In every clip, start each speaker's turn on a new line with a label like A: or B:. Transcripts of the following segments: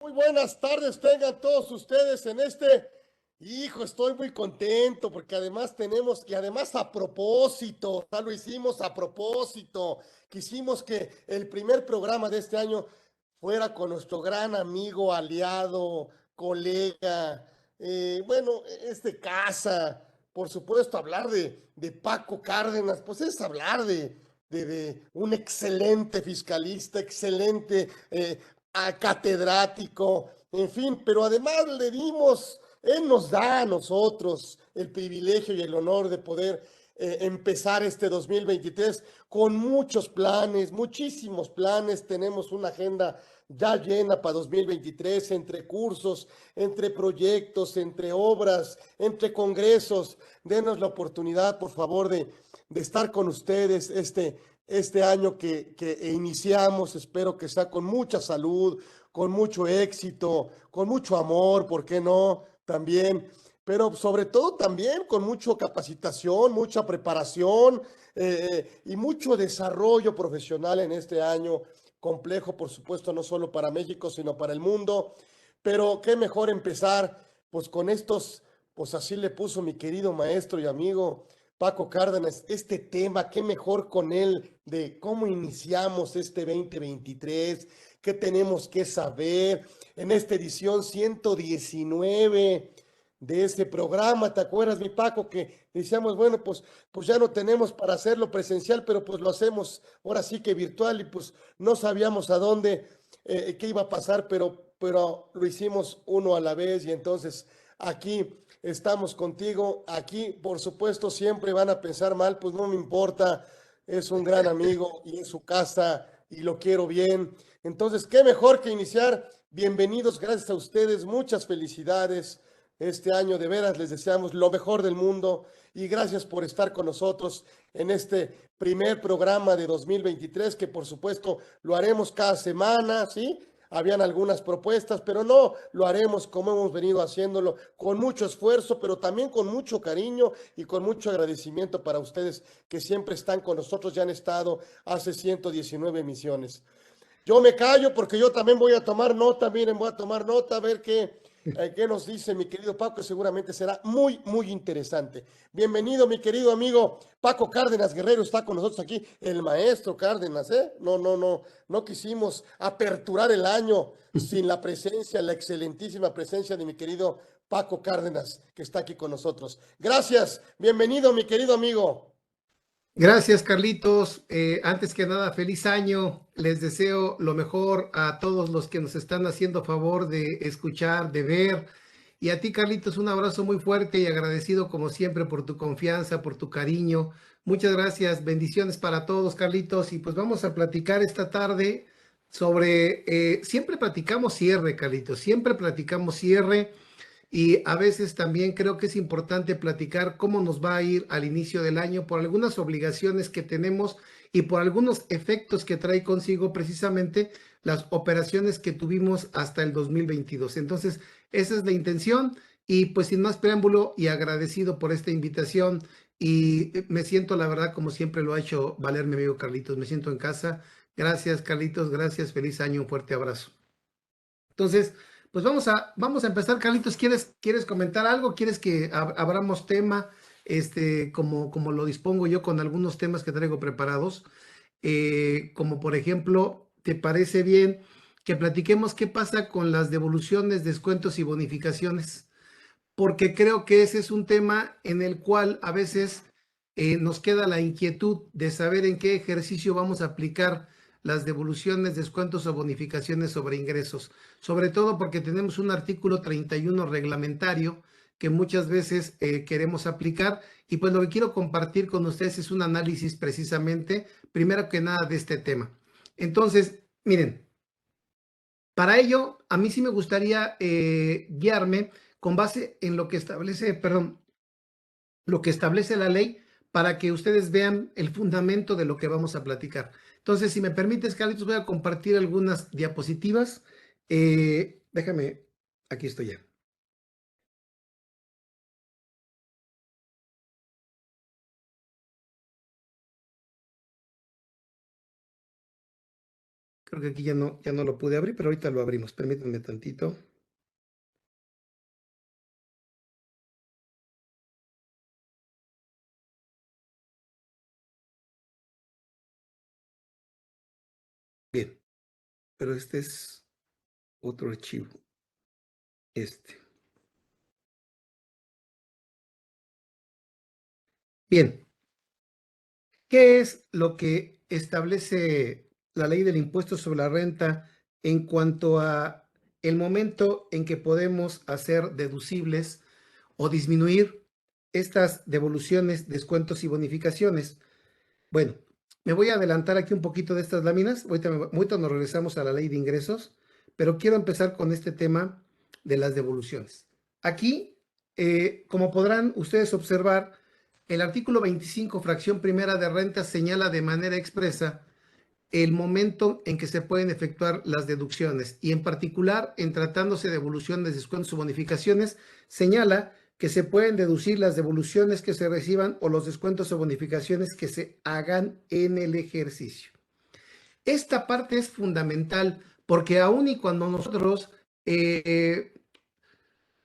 A: Muy buenas tardes, tengan todos ustedes en hijo, estoy muy contento porque además tenemos, y además a propósito, o sea, lo hicimos a propósito, quisimos que el primer programa de este año fuera con nuestro gran amigo, aliado, colega, bueno, es de casa, por supuesto, hablar de Paco Cárdenas, pues es hablar de un excelente fiscalista, excelente catedrático, en fin, pero además le dimos, él nos da a nosotros el privilegio y el honor de poder empezar este 2023 con muchos planes, muchísimos planes. Tenemos una agenda ya llena para 2023 entre cursos, entre proyectos, entre obras, entre congresos. Denos la oportunidad, por favor, de estar con ustedes este año que iniciamos. Espero que sea con mucha salud, con mucho éxito, con mucho amor, ¿por qué no? También, pero sobre todo también con mucha capacitación, mucha preparación y mucho desarrollo profesional en este año complejo, por supuesto, no solo para México, sino para el mundo. Pero qué mejor empezar, pues con estos, pues así le puso mi querido maestro y amigo Paco Cárdenas, este tema, qué mejor con él de cómo iniciamos este 2023, qué tenemos que saber en esta edición 119 de este programa. ¿Te acuerdas, mi Paco, que decíamos, bueno, pues ya no tenemos para hacerlo presencial, pero pues lo hacemos ahora sí que virtual y pues no sabíamos a dónde, qué iba a pasar, pero lo hicimos uno a la vez y entonces aquí estamos contigo. Aquí, por supuesto, siempre van a pensar mal, pues no me importa, es un gran amigo y en su casa y lo quiero bien. Entonces, qué mejor que iniciar. Bienvenidos, gracias a ustedes, muchas felicidades. Este año de veras les deseamos lo mejor del mundo y gracias por estar con nosotros en este primer programa de 2023 que por supuesto lo haremos cada semana, ¿sí? Habían algunas propuestas, pero no, lo haremos como hemos venido haciéndolo, con mucho esfuerzo, pero también con mucho cariño y con mucho agradecimiento para ustedes que siempre están con nosotros, ya han estado hace 119 emisiones. Yo me callo porque yo también voy a tomar nota, miren, voy a tomar nota, a ver qué nos dice mi querido Paco, que seguramente será muy, muy interesante. Bienvenido, mi querido amigo Paco Cárdenas Guerrero, está con nosotros aquí, el maestro Cárdenas, ¿eh? No quisimos aperturar el año sin la presencia, la excelentísima presencia de mi querido Paco Cárdenas, que está aquí con nosotros. Gracias, bienvenido, mi querido amigo.
B: Gracias, Carlitos. Antes que nada, feliz año. Les deseo lo mejor a todos los que nos están haciendo favor de escuchar, de ver. Y a ti, Carlitos, un abrazo muy fuerte y agradecido como siempre por tu confianza, por tu cariño. Muchas gracias. Bendiciones para todos, Carlitos. Y pues vamos a platicar esta tarde sobre, siempre platicamos cierre, Carlitos, siempre platicamos cierre. Y a veces también creo que es importante platicar cómo nos va a ir al inicio del año por algunas obligaciones que tenemos y por algunos efectos que trae consigo precisamente las operaciones que tuvimos hasta el 2022. Entonces, esa es la intención y pues sin más preámbulo y agradecido por esta invitación y me siento la verdad como siempre lo ha hecho valer mi amigo Carlitos, me siento en casa. Gracias, Carlitos, gracias, feliz año, un fuerte abrazo. Entonces, pues vamos a empezar, Carlitos. ¿Quieres comentar algo? ¿Quieres que abramos tema? Como lo dispongo yo con algunos temas que traigo preparados. Como por ejemplo, ¿te parece bien que platiquemos qué pasa con las devoluciones, descuentos y bonificaciones? Porque creo que ese es un tema en el cual a veces nos queda la inquietud de saber en qué ejercicio vamos a aplicar las devoluciones, descuentos o bonificaciones sobre ingresos, sobre todo porque tenemos un artículo 31 reglamentario que muchas veces queremos aplicar y pues lo que quiero compartir con ustedes es un análisis precisamente, primero que nada, de este tema. Entonces, miren, para ello, a mí sí me gustaría guiarme con base en lo que establece, perdón, lo que establece la ley para que ustedes vean el fundamento de lo que vamos a platicar. Entonces, si me permites, Carlitos, voy a compartir algunas diapositivas. Déjame, aquí estoy ya. Creo que aquí ya no lo pude abrir, pero ahorita lo abrimos. Permítanme tantito. Bien, pero este es otro archivo. Bien, ¿qué es lo que establece la ley del impuesto sobre la renta en cuanto a el momento en que podemos hacer deducibles o disminuir estas devoluciones, descuentos y bonificaciones? Bueno, me voy a adelantar aquí un poquito de estas láminas. Ahorita nos regresamos a la ley de ingresos, pero quiero empezar con este tema de las devoluciones. Aquí, como podrán ustedes observar, el artículo 25, fracción primera de renta, señala de manera expresa el momento en que se pueden efectuar las deducciones y en particular en tratándose de devoluciones, descuentos o bonificaciones, señala que se pueden deducir las devoluciones que se reciban o los descuentos o bonificaciones que se hagan en el ejercicio. Esta parte es fundamental porque aun y cuando nosotros en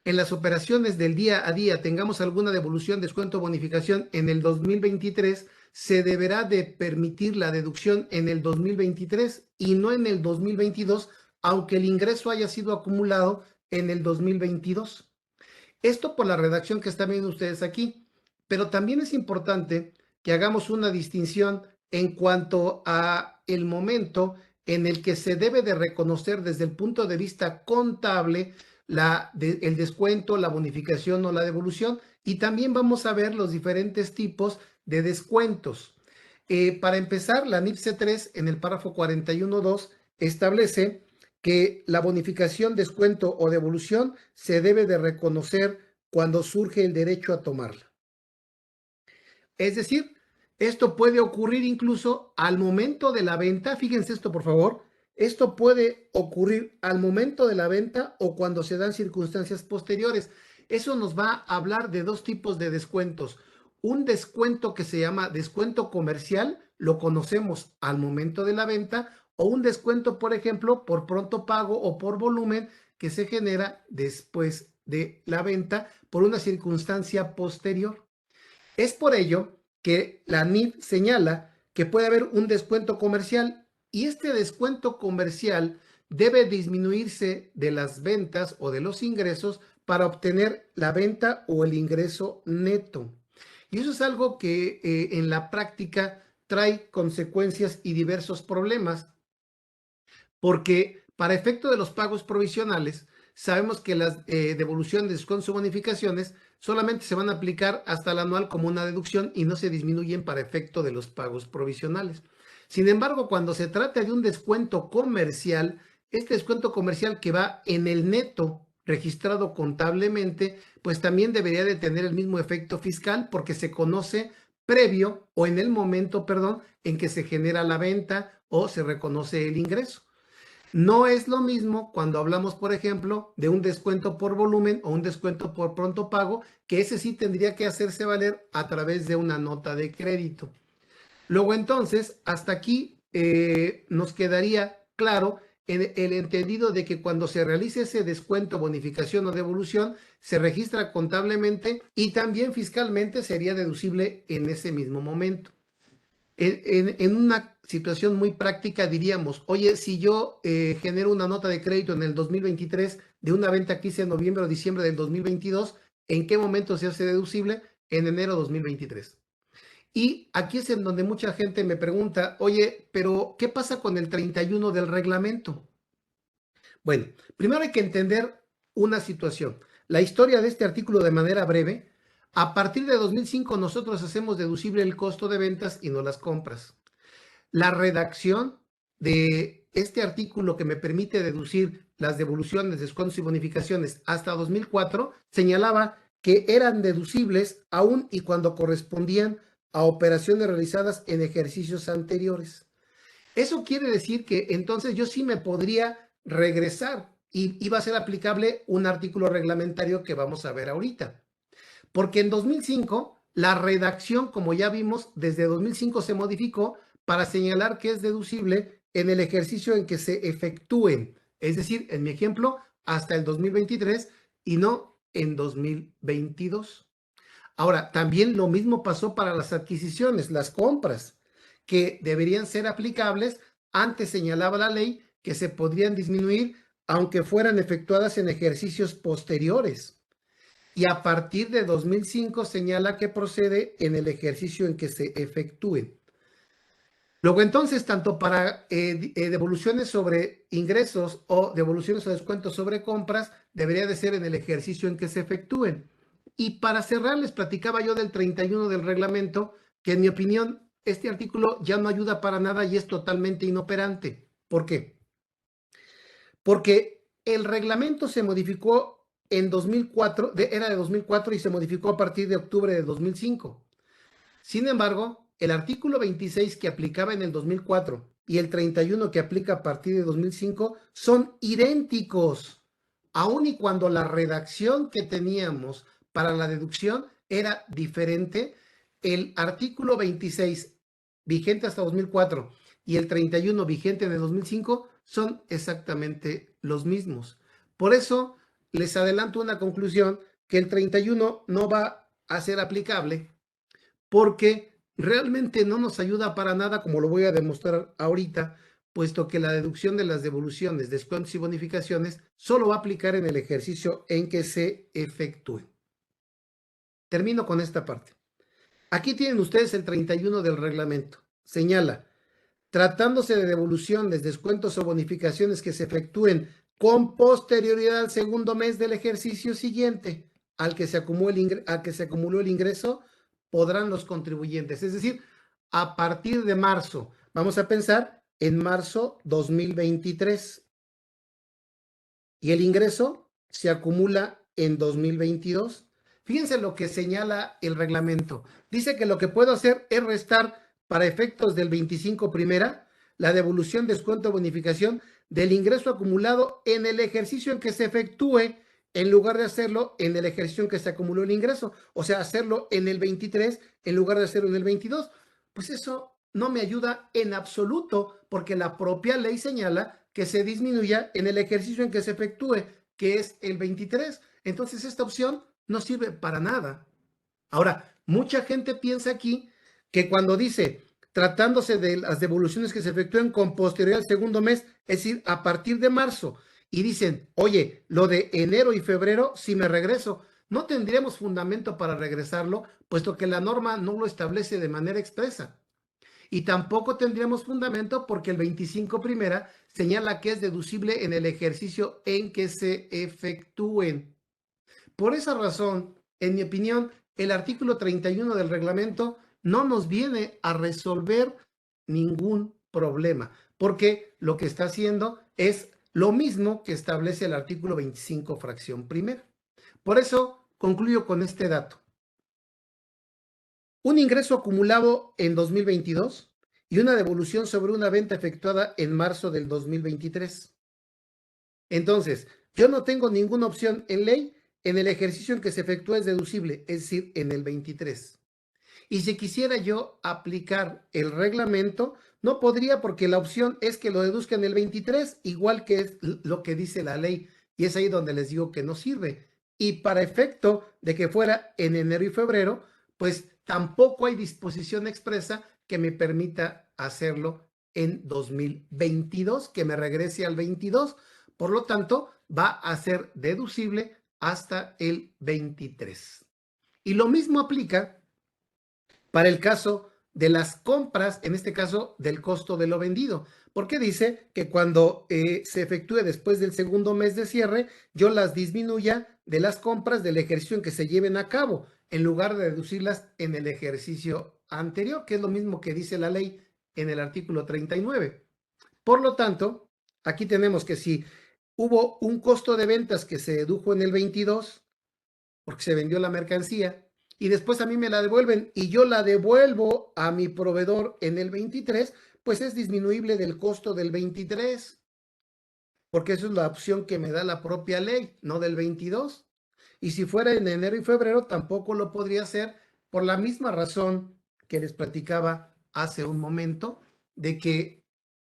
B: las operaciones del día a día tengamos alguna devolución, descuento o bonificación en el 2023, se deberá de permitir la deducción en el 2023 y no en el 2022, aunque el ingreso haya sido acumulado en el 2022. Esto por la redacción que están viendo ustedes aquí, pero también es importante que hagamos una distinción en cuanto a el momento en el que se debe de reconocer desde el punto de vista contable el descuento, la bonificación o la devolución, y también vamos a ver los diferentes tipos de descuentos. Para empezar, la NIPSE 3 en el párrafo 41.2 establece que la bonificación, descuento o devolución se debe de reconocer cuando surge el derecho a tomarla. Es decir, esto puede ocurrir incluso al momento de la venta. Fíjense esto, por favor. Esto puede ocurrir al momento de la venta o cuando se dan circunstancias posteriores. Eso nos va a hablar de dos tipos de descuentos. Un descuento que se llama descuento comercial, lo conocemos al momento de la venta, o un descuento, por ejemplo, por pronto pago o por volumen que se genera después de la venta por una circunstancia posterior. Es por ello que la NIF señala que puede haber un descuento comercial y este descuento comercial debe disminuirse de las ventas o de los ingresos para obtener la venta o el ingreso neto. Y eso es algo que en la práctica trae consecuencias y diversos problemas, porque para efecto de los pagos provisionales, sabemos que las devoluciones, descuentos o bonificaciones solamente se van a aplicar hasta el anual como una deducción y no se disminuyen para efecto de los pagos provisionales. Sin embargo, cuando se trata de un descuento comercial, este descuento comercial que va en el neto registrado contablemente, pues también debería de tener el mismo efecto fiscal porque se conoce previo o en el momento, perdón, en que se genera la venta o se reconoce el ingreso. No es lo mismo cuando hablamos, por ejemplo, de un descuento por volumen o un descuento por pronto pago, que ese sí tendría que hacerse valer a través de una nota de crédito. Luego entonces, hasta aquí nos quedaría claro el entendido de que cuando se realice ese descuento, bonificación o devolución, se registra contablemente y también fiscalmente sería deducible en ese mismo momento. En una situación muy práctica diríamos, oye, si yo genero una nota de crédito en el 2023 de una venta que hice en noviembre o diciembre del 2022, ¿en qué momento se hace deducible? En enero 2023. Y aquí es en donde mucha gente me pregunta, oye, pero ¿qué pasa con el 31 del reglamento? Bueno, primero hay que entender una situación. La historia de este artículo de manera breve. A partir de 2005 nosotros hacemos deducible el costo de ventas y no las compras. La redacción de este artículo que me permite deducir las devoluciones, descuentos y bonificaciones hasta 2004 señalaba que eran deducibles aún y cuando correspondían a operaciones realizadas en ejercicios anteriores. Eso quiere decir que entonces yo sí me podría regresar y iba a ser aplicable un artículo reglamentario que vamos a ver ahorita. Porque en 2005 la redacción, como ya vimos, desde 2005 se modificó para señalar que es deducible en el ejercicio en que se efectúen, es decir, en mi ejemplo, hasta el 2023 y no en 2022. Ahora, también lo mismo pasó para las adquisiciones, las compras, que deberían ser aplicables. Antes señalaba la ley que se podrían disminuir aunque fueran efectuadas en ejercicios posteriores. Y a partir de 2005 señala que procede en el ejercicio en que se efectúe. Luego entonces, tanto para devoluciones sobre ingresos o devoluciones o descuentos sobre compras, debería de ser en el ejercicio en que se efectúen. Y para cerrar, les platicaba yo del 31 del reglamento, que en mi opinión, este artículo ya no ayuda para nada y es totalmente inoperante. ¿Por qué? Porque el reglamento se modificó en 2004, era de 2004 y se modificó a partir de octubre de 2005. Sin embargo, el artículo 26 que aplicaba en el 2004 y el 31 que aplica a partir de 2005 son idénticos, aun y cuando la redacción que teníamos para la deducción era diferente. El artículo 26 vigente hasta 2004 y el 31 vigente de 2005 son exactamente los mismos. Por eso les adelanto una conclusión, que el 31 no va a ser aplicable porque realmente no nos ayuda para nada, como lo voy a demostrar ahorita, puesto que la deducción de las devoluciones, descuentos y bonificaciones solo va a aplicar en el ejercicio en que se efectúe. Termino con esta parte. Aquí tienen ustedes el 31 del reglamento. Señala: tratándose de devoluciones, descuentos o bonificaciones que se efectúen con posterioridad al segundo mes del ejercicio siguiente al que se acumuló el ingreso, podrán los contribuyentes. Es decir, a partir de marzo, vamos a pensar en marzo 2023, y el ingreso se acumula en 2022. Fíjense lo que señala el reglamento. Dice que lo que puedo hacer es restar para efectos del 25 primera la devolución, descuento o bonificación del ingreso acumulado en el ejercicio en que se efectúe, en lugar de hacerlo en el ejercicio en que se acumuló el ingreso. O sea, hacerlo en el 23 en lugar de hacerlo en el 22. Pues eso no me ayuda en absoluto, porque la propia ley señala que se disminuya en el ejercicio en que se efectúe, que es el 23. Entonces esta opción no sirve para nada. Ahora, mucha gente piensa aquí que cuando dice tratándose de las devoluciones que se efectúen con posterioridad al segundo mes, es decir, a partir de marzo, y dicen, oye, lo de enero y febrero, si me regreso, no tendríamos fundamento para regresarlo, puesto que la norma no lo establece de manera expresa. Y tampoco tendríamos fundamento porque el 25 primera señala que es deducible en el ejercicio en que se efectúen. Por esa razón, en mi opinión, el artículo 31 del reglamento no nos viene a resolver ningún problema, porque lo que está haciendo es lo mismo que establece el artículo 25 fracción primera. Por eso concluyo con este dato. Un ingreso acumulado en 2022 y una devolución sobre una venta efectuada en marzo del 2023. Entonces, yo no tengo ninguna opción en ley. En el ejercicio en que se efectúa es deducible, es decir, en el 23. Y si quisiera yo aplicar el reglamento, no podría, porque la opción es que lo deduzca en el 23, igual que es lo que dice la ley. Y es ahí donde les digo que no sirve. Y para efecto de que fuera en enero y febrero, pues tampoco hay disposición expresa que me permita hacerlo en 2022, que me regrese al 22. Por lo tanto, va a ser deducible hasta el 23. Y lo mismo aplica para el caso de las compras, en este caso del costo de lo vendido, porque dice que cuando se efectúe después del segundo mes de cierre, yo las disminuya de las compras del ejercicio en que se lleven a cabo, en lugar de deducirlas en el ejercicio anterior, que es lo mismo que dice la ley en el artículo 39. Por lo tanto, aquí tenemos que si hubo un costo de ventas que se dedujo en el 22, porque se vendió la mercancía, y después a mí me la devuelven y yo la devuelvo a mi proveedor en el 23, pues es disminuible del costo del 23, porque eso es la opción que me da la propia ley, no del 22. Y si fuera en enero y febrero, tampoco lo podría hacer, por la misma razón que les platicaba hace un momento, de que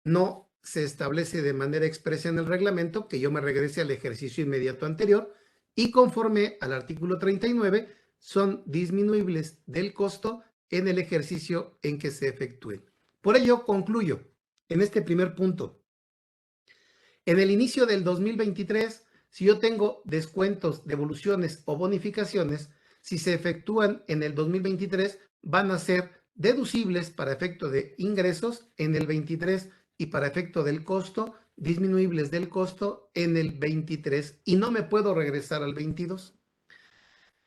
B: no se establece de manera expresa en el reglamento que yo me regrese al ejercicio inmediato anterior y conforme al artículo 39 son disminuibles del costo en el ejercicio en que se efectúen. Por ello, concluyo en este primer punto. En el inicio del 2023, si yo tengo descuentos, devoluciones o bonificaciones, si se efectúan en el 2023, van a ser deducibles para efecto de ingresos en el 23 y para efecto del costo, disminuibles del costo en el 23 y no me puedo regresar al 22.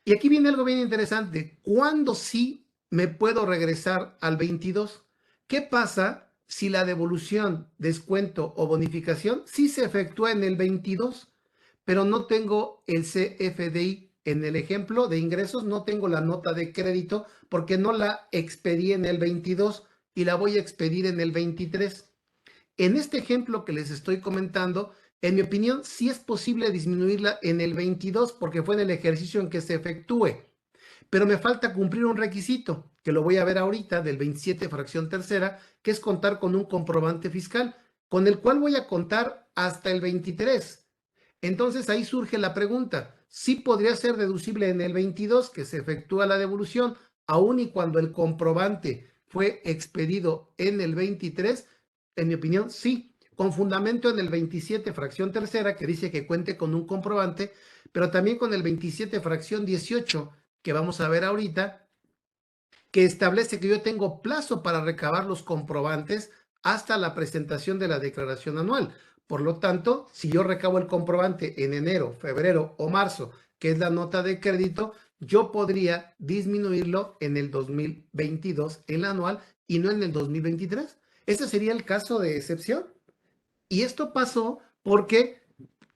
B: Y aquí viene algo bien interesante. ¿Cuándo sí me puedo regresar al 22? ¿Qué pasa si la devolución, descuento o bonificación sí se efectúa en el 22, pero no tengo el CFDI? En el ejemplo de ingresos no tengo la nota de crédito porque no la expedí en el 22 y la voy a expedir en el 23. En este ejemplo que les estoy comentando, en mi opinión, sí es posible disminuirla en el 22 porque fue en el ejercicio en que se efectúe, pero me falta cumplir un requisito, que lo voy a ver ahorita, del 27 fracción tercera, que es contar con un comprobante fiscal, con el cual voy a contar hasta el 23. Entonces ahí surge la pregunta, ¿sí podría ser deducible en el 22 que se efectúa la devolución, aun y cuando el comprobante fue expedido en el 23? En mi opinión, sí, con fundamento en el 27 fracción tercera, que dice que cuente con un comprobante, pero también con el 27 fracción 18, que vamos a ver ahorita, que establece que yo tengo plazo para recabar los comprobantes hasta la presentación de la declaración anual. Por lo tanto, si yo recabo el comprobante en enero, febrero o marzo, que es la nota de crédito, yo podría disminuirlo en el 2022, en la anual, y no en el 2023. Ese sería el caso de excepción. Y esto pasó porque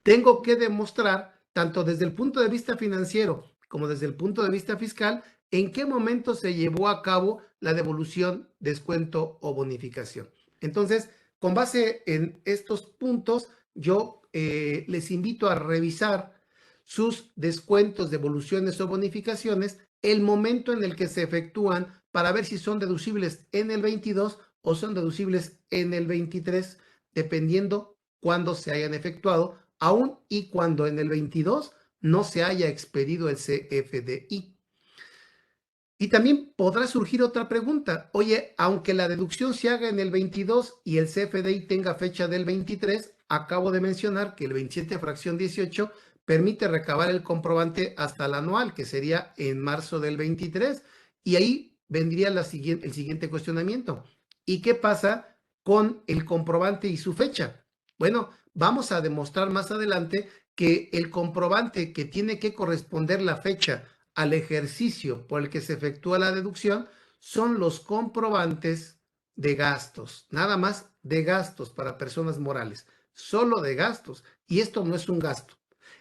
B: tengo que demostrar, tanto desde el punto de vista financiero como desde el punto de vista fiscal, en qué momento se llevó a cabo la devolución, descuento o bonificación. Entonces, con base en estos puntos, yo les invito a revisar sus descuentos, devoluciones o bonificaciones, el momento en el que se efectúan para ver si son deducibles en el 22 o son deducibles en el 23, dependiendo cuándo se hayan efectuado, aun y cuando en el 22 no se haya expedido el CFDI. Y también podrá surgir otra pregunta. Oye, aunque la deducción se haga en el 22 y el CFDI tenga fecha del 23, acabo de mencionar que el 27 fracción 18 permite recabar el comprobante hasta el anual, que sería en marzo del 23. Y ahí vendría el siguiente cuestionamiento. ¿Y qué pasa con el comprobante y su fecha? Bueno, vamos a demostrar más adelante que el comprobante que tiene que corresponder la fecha al ejercicio por el que se efectúa la deducción son los comprobantes de gastos, nada más de gastos para personas morales, solo de gastos. Y esto no es un gasto.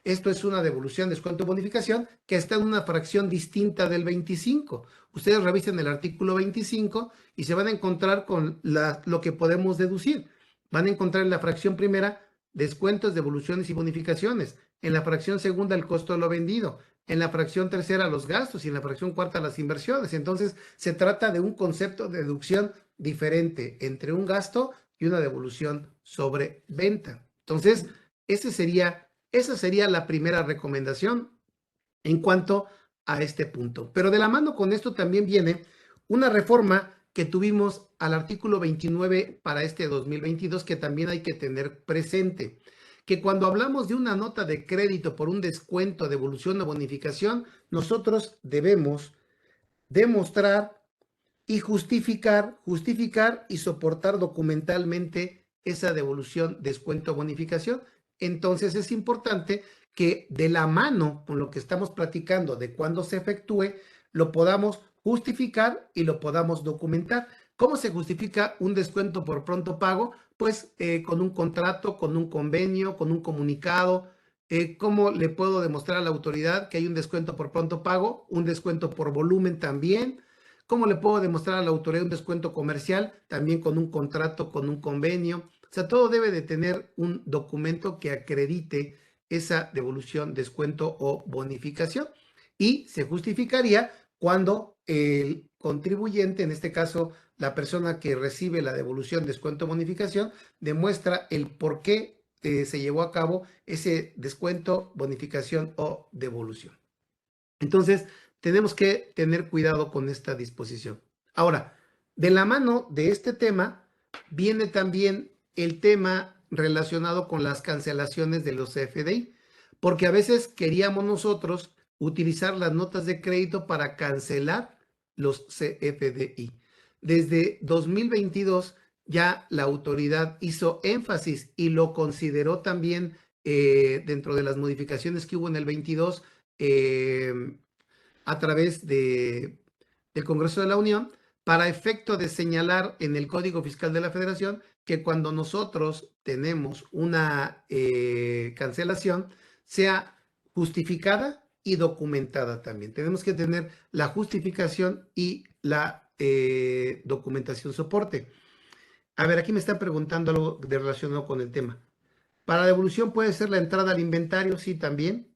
B: Esto es una devolución, descuento, bonificación que está en una fracción distinta del 25. Ustedes revisen el artículo 25 y se van a encontrar con lo que podemos deducir. Van a encontrar en la fracción primera descuentos, devoluciones y bonificaciones. En la fracción segunda el costo de lo vendido. En la fracción tercera los gastos y en la fracción cuarta las inversiones. Entonces se trata de un concepto de deducción diferente entre un gasto y una devolución sobre venta. Entonces, esa sería la primera recomendación en cuanto a este punto. Pero de la mano con esto también viene una reforma que tuvimos al artículo 29 para este 2022 que también hay que tener presente, que cuando hablamos de una nota de crédito por un descuento, devolución o bonificación, nosotros debemos demostrar y justificar y soportar documentalmente esa devolución, descuento o bonificación. Entonces es importante que de la mano con lo que estamos platicando de cuándo se efectúe, lo podamos justificar y lo podamos documentar. ¿Cómo se justifica un descuento por pronto pago? Pues con un contrato, con un convenio, con un comunicado. ¿Cómo le puedo demostrar a la autoridad que hay un descuento por pronto pago? Un descuento por volumen también. ¿Cómo le puedo demostrar a la autoridad un descuento comercial? También con un contrato, con un convenio. O sea, todo debe de tener un documento que acredite esa devolución, descuento o bonificación. Y se justificaría cuando el contribuyente, en este caso la persona que recibe la devolución, descuento o bonificación, demuestra el por qué se llevó a cabo ese descuento, bonificación o devolución. Entonces, tenemos que tener cuidado con esta disposición. Ahora, de la mano de este tema, viene también el tema relacionado con las cancelaciones de los CFDI, porque a veces queríamos nosotros utilizar las notas de crédito para cancelar los CFDI. Desde 2022 ya la autoridad hizo énfasis y lo consideró también dentro de las modificaciones que hubo en el 22 a través del Congreso de la Unión para efecto de señalar en el Código Fiscal de la Federación que cuando nosotros tenemos una cancelación sea justificada y documentada también. Tenemos que tener la justificación y la documentación soporte. A ver, aquí me están preguntando algo relacionado con el tema. Para devolución puede ser la entrada al inventario, sí, también.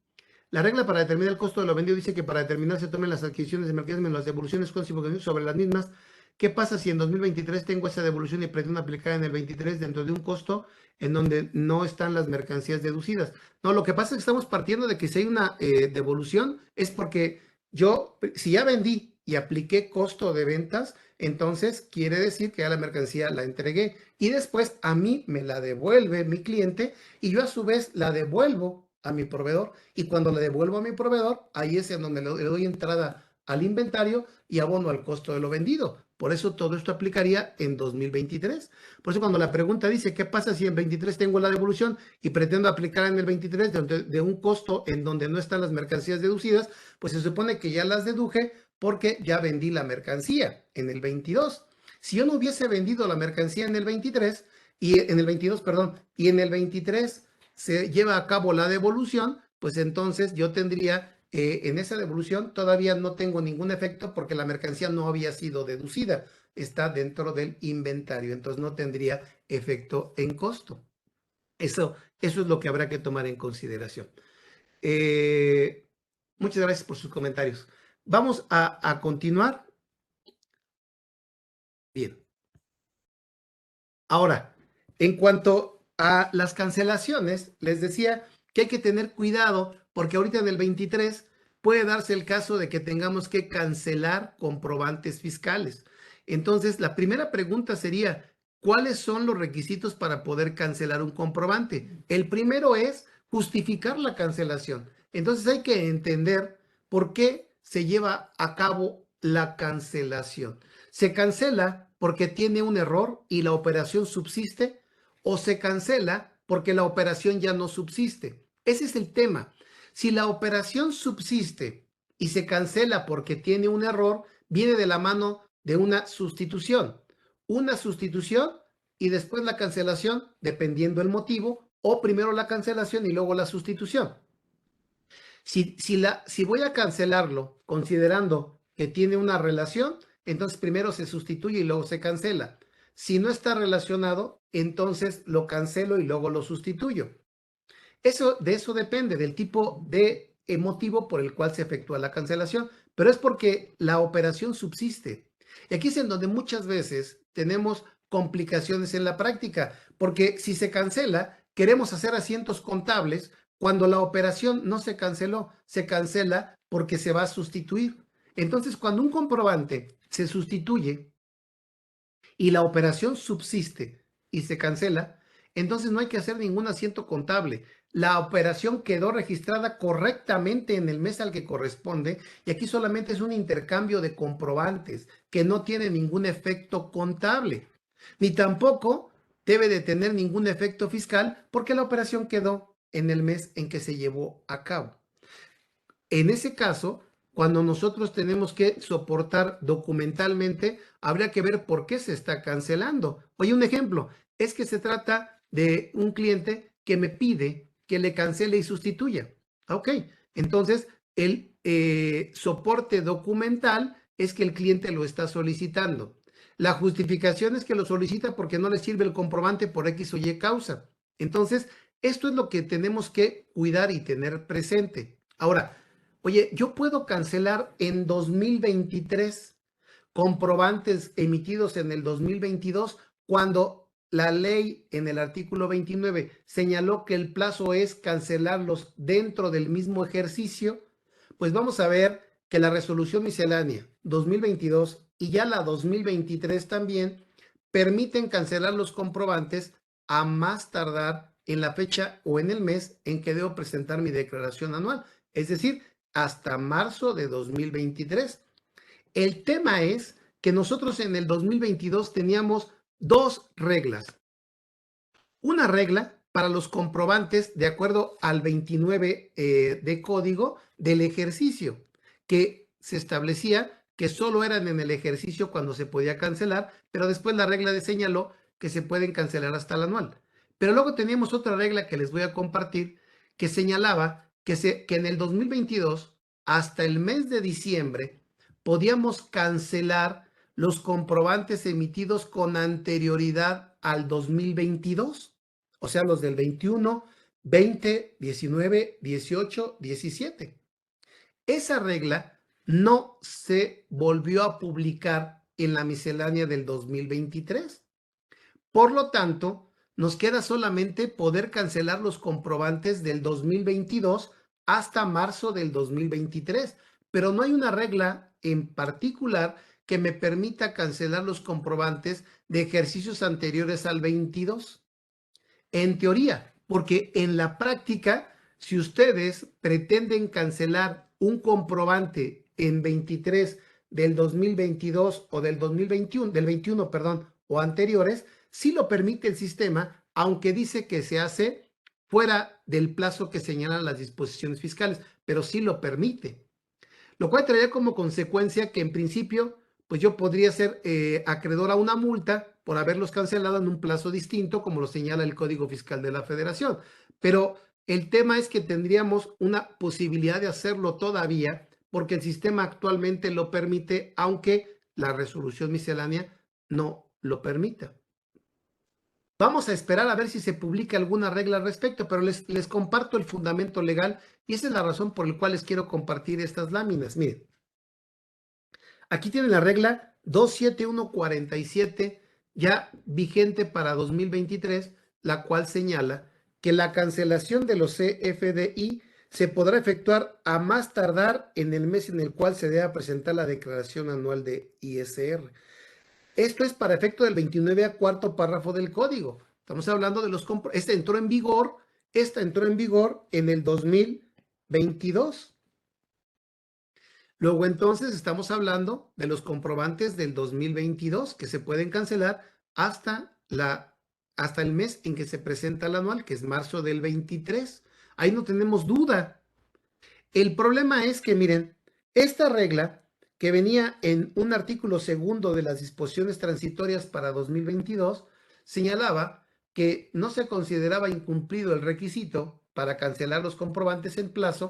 B: La regla para determinar el costo de lo vendido dice que para determinar se tomen las adquisiciones de mercancías menos las devoluciones con sobre las mismas. ¿Qué pasa si en 2023 tengo esa devolución y pretendo aplicar en el 23 dentro de un costo en donde no están las mercancías deducidas? No, lo que pasa es que estamos partiendo de que si hay una devolución es porque yo, si ya vendí y apliqué costo de ventas, entonces quiere decir que ya la mercancía la entregué y después a mí me la devuelve mi cliente y yo a su vez la devuelvo a mi proveedor y cuando le devuelvo a mi proveedor, ahí es en donde le doy entrada al inventario y abono al costo de lo vendido. Por eso todo esto aplicaría en 2023. Por eso cuando la pregunta dice, ¿qué pasa si en 23 tengo la devolución y pretendo aplicar en el 23 de un costo en donde no están las mercancías deducidas? Pues se supone que ya las deduje porque ya vendí la mercancía en el 22. Si yo no hubiese vendido la mercancía en el 23, y en el 22, perdón, y en el 23 se lleva a cabo la devolución, pues entonces yo tendría en esa devolución todavía no tengo ningún efecto porque la mercancía no había sido deducida, está dentro del inventario, entonces no tendría efecto en costo. Eso es lo que habrá que tomar en consideración. Muchas gracias por sus comentarios. Vamos a continuar. Bien. Ahora, en cuanto a las cancelaciones, les decía que hay que tener cuidado porque ahorita en el 23 puede darse el caso de que tengamos que cancelar comprobantes fiscales. Entonces, la primera pregunta sería, ¿cuáles son los requisitos para poder cancelar un comprobante? El primero es justificar la cancelación. Entonces, hay que entender por qué se lleva a cabo la cancelación. Se cancela porque tiene un error y la operación subsiste o se cancela porque la operación ya no subsiste. Ese es el tema. Si la operación subsiste y se cancela porque tiene un error, viene de la mano de una sustitución. Una sustitución y después la cancelación, dependiendo el motivo, o primero la cancelación y luego la sustitución. Si voy a cancelarlo considerando que tiene una relación, entonces primero se sustituye y luego se cancela. Si no está relacionado, entonces lo cancelo y luego lo sustituyo. De eso depende del tipo de motivo por el cual se efectúa la cancelación, pero es porque la operación subsiste. Y aquí es en donde muchas veces tenemos complicaciones en la práctica, porque si se cancela, queremos hacer asientos contables cuando la operación no se canceló, se cancela porque se va a sustituir. Entonces, cuando un comprobante se sustituye y la operación subsiste y se cancela, entonces no hay que hacer ningún asiento contable. La operación quedó registrada correctamente en el mes al que corresponde y aquí solamente es un intercambio de comprobantes que no tiene ningún efecto contable, ni tampoco debe de tener ningún efecto fiscal porque la operación quedó en el mes en que se llevó a cabo. En ese caso, cuando nosotros tenemos que soportar documentalmente, habría que ver por qué se está cancelando. Oye, un ejemplo, es que se trata de un cliente que me pide que le cancele y sustituya. Ok, entonces el soporte documental es que el cliente lo está solicitando. La justificación es que lo solicita porque no le sirve el comprobante por X o Y causa. Entonces, esto es lo que tenemos que cuidar y tener presente. Ahora, oye, yo puedo cancelar en 2023 comprobantes emitidos en el 2022 cuando la ley en el artículo 29 señaló que el plazo es cancelarlos dentro del mismo ejercicio, pues vamos a ver que la resolución miscelánea 2022 y ya la 2023 también permiten cancelar los comprobantes a más tardar en la fecha o en el mes en que debo presentar mi declaración anual, es decir, hasta marzo de 2023. El tema es que nosotros en el 2022 teníamos dos reglas. Una regla para los comprobantes de acuerdo al 29 de código del ejercicio, que se establecía que solo eran en el ejercicio cuando se podía cancelar, pero después la regla señaló que se pueden cancelar hasta el anual. Pero luego teníamos otra regla que les voy a compartir que señalaba que en el 2022 hasta el mes de diciembre podíamos cancelar los comprobantes emitidos con anterioridad al 2022, o sea, los del 21, 20, 19, 18, 17. Esa regla no se volvió a publicar en la miscelánea del 2023. Por lo tanto, nos queda solamente poder cancelar los comprobantes del 2022 hasta marzo del 2023, pero no hay una regla en particular que me permita cancelar los comprobantes de ejercicios anteriores al 22. En teoría, porque en la práctica, si ustedes pretenden cancelar un comprobante en 23 del 2022 o del 2021, del 21, perdón, o anteriores, sí lo permite el sistema, aunque dice que se hace fuera del plazo que señalan las disposiciones fiscales, pero sí lo permite. Lo cual traería como consecuencia que en principio, pues yo podría ser acreedor a una multa por haberlos cancelado en un plazo distinto, como lo señala el Código Fiscal de la Federación. Pero el tema es que tendríamos una posibilidad de hacerlo todavía, porque el sistema actualmente lo permite, aunque la resolución miscelánea no lo permita. Vamos a esperar a ver si se publica alguna regla al respecto, pero les comparto el fundamento legal y esa es la razón por la cual les quiero compartir estas láminas. Miren, aquí tienen la regla 27147 ya vigente para 2023, la cual señala que la cancelación de los CFDI se podrá efectuar a más tardar en el mes en el cual se deba presentar la declaración anual de ISR. Esto es para efecto del 29 a cuarto párrafo del código. Estamos hablando de los esta entró en vigor en el 2022. Luego entonces estamos hablando de los comprobantes del 2022 que se pueden cancelar hasta el mes en que se presenta el anual, que es marzo del 23. Ahí no tenemos duda. El problema es que, miren, esta regla que venía en un artículo segundo de las disposiciones transitorias para 2022, señalaba que no se consideraba incumplido el requisito para cancelar los comprobantes en plazo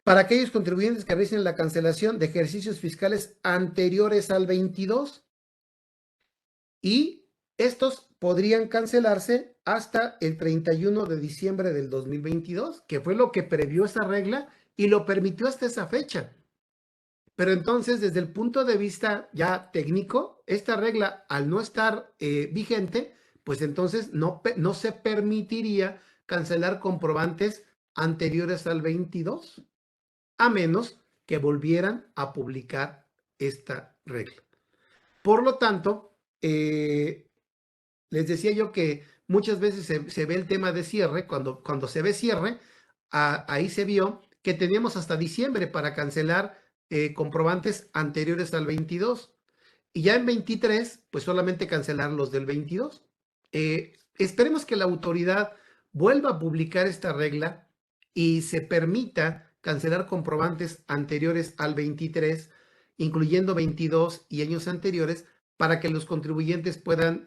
B: para aquellos contribuyentes que realicen la cancelación de ejercicios fiscales anteriores al 22 y estos podrían cancelarse hasta el 31 de diciembre del 2022, que fue lo que previó esa regla y lo permitió hasta esa fecha. Pero entonces, desde el punto de vista ya técnico, esta regla, al no estar vigente, pues entonces no se permitiría cancelar comprobantes anteriores al 22, a menos que volvieran a publicar esta regla. Por lo tanto, les decía yo que muchas veces se ve el tema de cierre, cuando se ve cierre, ahí se vio que teníamos hasta diciembre para cancelar comprobantes anteriores al 22 y ya en 23, pues solamente cancelar los del 22. Esperemos que la autoridad vuelva a publicar esta regla y se permita cancelar comprobantes anteriores al 23, incluyendo 22 y años anteriores, para que los contribuyentes puedan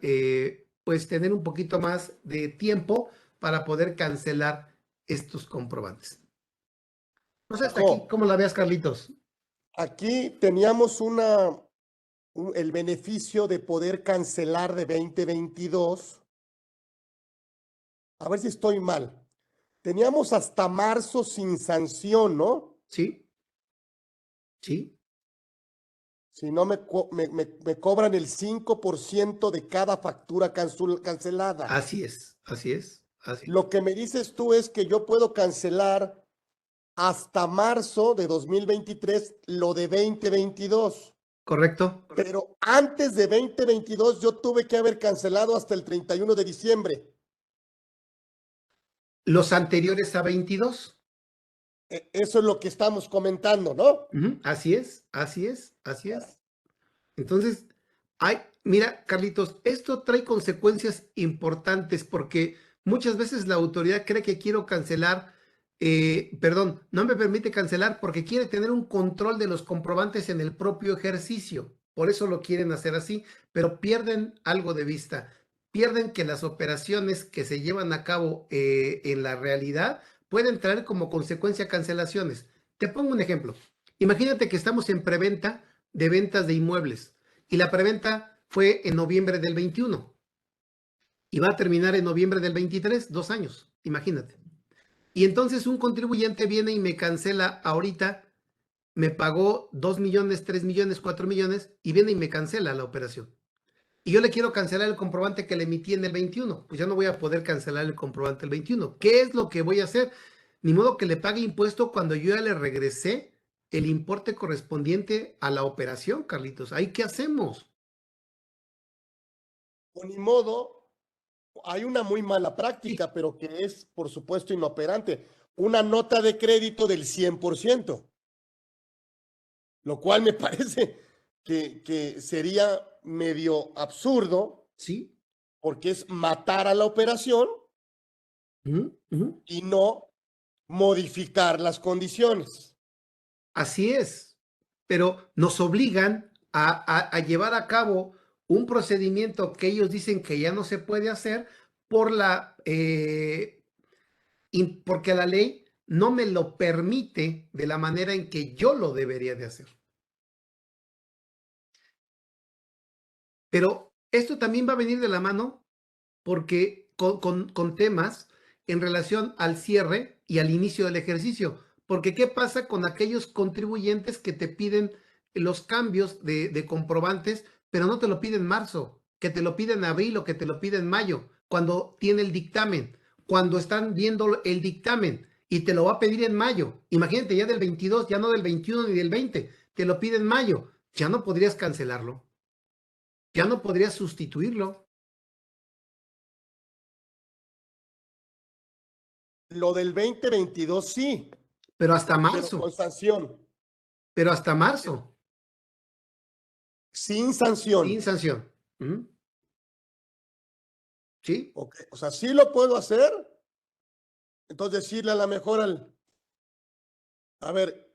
B: pues tener un poquito más de tiempo para poder cancelar estos comprobantes. No sé hasta aquí, ¿cómo la veas, Carlitos?
A: Aquí teníamos el beneficio de poder cancelar de 2022. A ver si estoy mal. Teníamos hasta marzo sin sanción, ¿no?
B: Sí, sí.
A: Si no me cobran el 5% de cada factura cancelada.
B: Así es, así es, así es.
A: Lo que me dices tú es que yo puedo cancelar hasta marzo de 2023 lo de 2022.
B: ¿Correcto?
A: Pero antes de 2022 yo tuve que haber cancelado hasta el 31 de diciembre.
B: Los anteriores a 22.
A: Eso es lo que estamos comentando, ¿no?
B: Así es, así es, así es. Entonces, mira, Carlitos, esto trae consecuencias importantes porque muchas veces la autoridad cree que quiero cancelar, perdón, no me permite cancelar porque quiere tener un control de los comprobantes en el propio ejercicio. Por eso lo quieren hacer así, pero pierden algo de vista. Pierden que las operaciones que se llevan a cabo en la realidad pueden traer como consecuencia cancelaciones. Te pongo un ejemplo. Imagínate que estamos en preventa de ventas de inmuebles y la preventa fue en noviembre del 21 y va a terminar en noviembre del 23, 2 años, imagínate. Y entonces un contribuyente viene y me cancela ahorita, me pagó 2 millones, 3 millones, 4 millones y viene y me cancela la operación. Y yo le quiero cancelar el comprobante que le emití en el 21, pues ya no voy a poder cancelar el comprobante del 21. ¿Qué es lo que voy a hacer? Ni modo que le pague impuesto cuando yo ya le regresé el importe correspondiente a la operación, Carlitos. ¿Ahí qué hacemos?
A: O ni modo, hay una muy mala
B: Sí,
A: práctica, pero que es, por supuesto, inoperante. Una nota de crédito del 100%, lo cual me parece que sería medio absurdo
B: sí.
A: porque es matar a la operación y no modificar las condiciones.
B: Así es, pero nos obligan a llevar a cabo un procedimiento que ellos dicen que ya no se puede hacer por porque la ley no me lo permite de la manera en que yo lo debería de hacer. Pero esto también va a venir de la mano porque con temas en relación al cierre y al inicio del ejercicio. Porque ¿qué pasa con aquellos contribuyentes que te piden los cambios de comprobantes, pero no te lo piden en marzo, que te lo piden en abril o que te lo piden en mayo, cuando tiene el dictamen, cuando están viendo el dictamen y te lo va a pedir en mayo? Imagínate, ya del 22, ya no del 21 ni del 20, te lo pide en mayo, ya no podrías cancelarlo, ya no podrías sustituirlo,
A: Lo del 2022 sí,
B: pero hasta
A: pero con
B: marzo.
A: sanción.
B: Pero hasta marzo,
A: Sin
B: sin
A: sanción.
B: sanción. ¿Sí?
A: Okay. O sea, sí lo puedo hacer. Entonces decirle a la mejor a ver,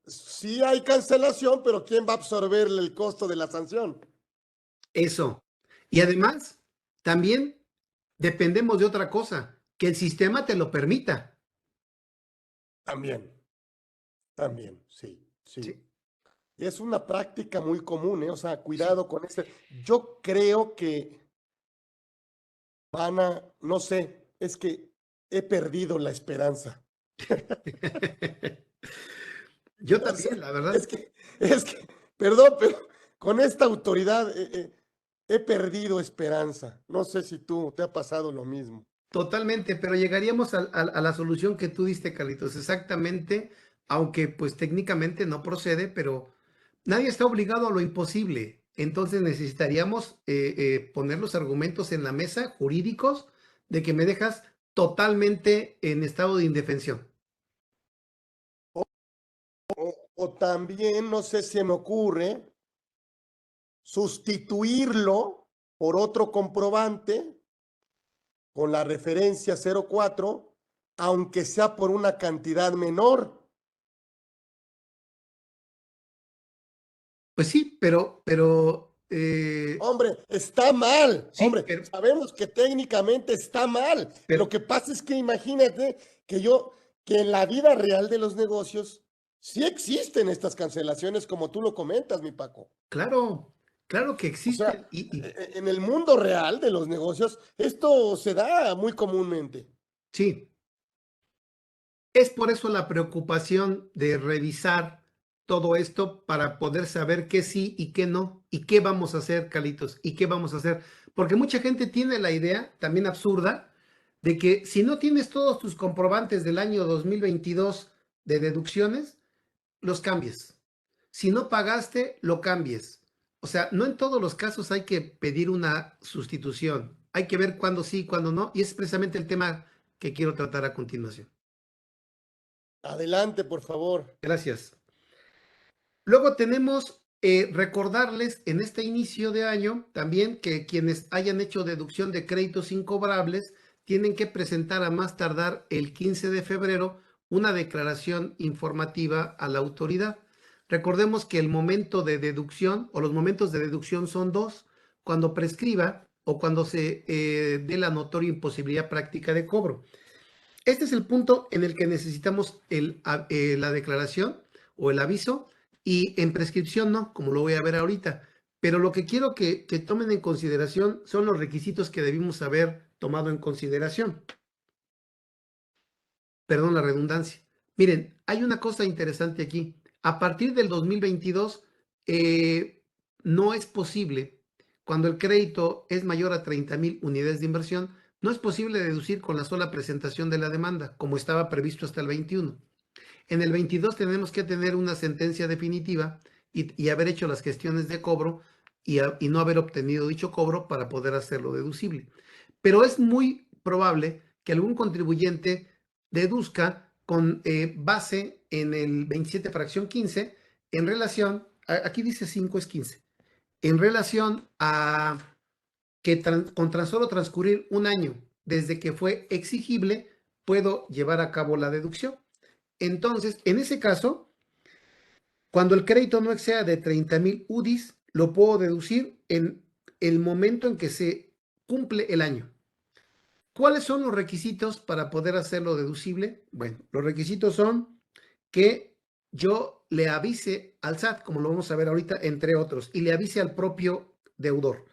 A: sí hay cancelación, pero ¿quién va a absorber el costo de la sanción?
B: Eso. Y además, también dependemos de otra cosa, que el sistema te lo permita.
A: También, también, sí, sí.
B: Sí,
A: Y es una práctica muy común, ¿eh? O sea,
B: sí.
A: cuidado con este. Yo creo que no sé, es que he perdido la esperanza.
B: Yo
A: No sé,
B: también, la verdad,
A: es que, perdón, pero con esta autoridad he perdido esperanza. No sé si tú te ha pasado lo mismo.
B: totalmente, pero llegaríamos a la solución que tú diste, Carlitos, exactamente, aunque pues técnicamente no procede, pero nadie está obligado a lo imposible. Entonces necesitaríamos poner los argumentos en la mesa jurídicos de que me dejas totalmente en estado de indefensión.
A: O también, no sé si me ocurre, sustituirlo por otro comprobante con la referencia 04, aunque sea por una cantidad menor.
B: Pues sí,
A: Hombre, está mal.
B: sí,
A: Hombre, sabemos que técnicamente está mal.
B: pero
A: Lo que pasa es que imagínate que en la vida real de los negocios sí existen estas cancelaciones como tú lo comentas, mi Paco.
B: claro, claro que
A: O sea,
B: existen
A: en el mundo real de los negocios, esto se da muy comúnmente.
B: sí, es por eso la preocupación de revisar todo esto para poder saber qué sí y qué no, y qué vamos a hacer, Carlitos, y qué vamos a hacer. Porque mucha gente tiene la idea, también absurda, de que si no tienes todos tus comprobantes del año 2022 de deducciones, los cambies. Si no pagaste, lo cambies. O sea, no en todos los casos hay que pedir una sustitución. Hay que ver cuándo sí y cuándo no. Y es precisamente el tema que quiero tratar a continuación.
A: Adelante, por favor.
B: Gracias. Luego tenemos recordarles en este inicio de año también que quienes hayan hecho deducción de créditos incobrables tienen que presentar a más tardar el 15 de febrero una declaración informativa a la autoridad. Recordemos que el momento de deducción o los momentos de deducción son dos: cuando prescriba o cuando se dé la notoria imposibilidad práctica de cobro. Este es el punto en el que necesitamos la declaración o el aviso, y en prescripción no, como lo voy a ver ahorita. Pero lo que quiero que tomen en consideración son los requisitos que debimos haber tomado en consideración. Perdón la redundancia. Miren, hay una cosa interesante aquí. A partir del 2022, no es posible, cuando el crédito es mayor a 30,000 unidades de inversión, no es posible deducir con la sola presentación de la demanda, como estaba previsto hasta el 21. En el 22 tenemos que tener una sentencia definitiva y haber hecho las gestiones de cobro y no haber obtenido dicho cobro para poder hacerlo deducible. Pero es muy probable que algún contribuyente deduzca con base en el 27 fracción 15 en relación, aquí dice 5 es 15, en relación a que con tan solo transcurrir un año desde que fue exigible, puedo llevar a cabo la deducción. Entonces, en ese caso, cuando el crédito no exceda de 30,000 UDIs, lo puedo deducir en el momento en que se cumple el año. ¿Cuáles son los requisitos para poder hacerlo deducible? Bueno, los requisitos son que yo le avise al SAT, como lo vamos a ver ahorita, entre otros, y le avise al propio deudor.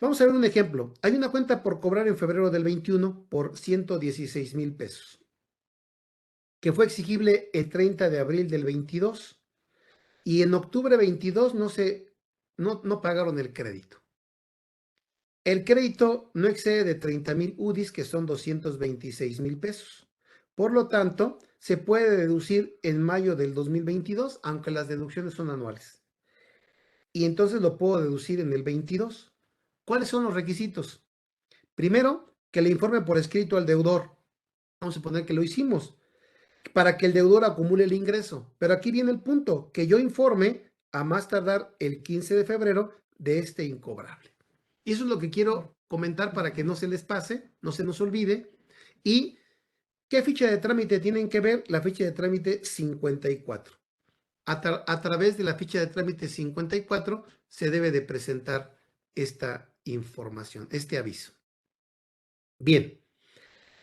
B: Vamos a ver un ejemplo. Hay una cuenta por cobrar en febrero del 21 por 116,000 pesos, que fue exigible el 30 de abril del 22, y en octubre 22 no pagaron el crédito. El crédito no excede de 30,000 UDIs, que son 226,000 pesos. Por lo tanto, se puede deducir en mayo del 2022, aunque las deducciones son anuales. Y entonces lo puedo deducir en el 22. ¿Cuáles son los requisitos? Primero, que le informe por escrito al deudor. Vamos a suponer que lo hicimos, para que el deudor acumule el ingreso. Pero aquí viene el punto: que yo informe a más tardar el 15 de febrero de este incobrable. Y eso es lo que quiero comentar para que no se les pase, no se nos olvide. ¿Y qué ficha de trámite tienen que ver? La ficha de trámite 54. A través de la ficha de trámite 54 se debe de presentar esta información, este aviso. Bien.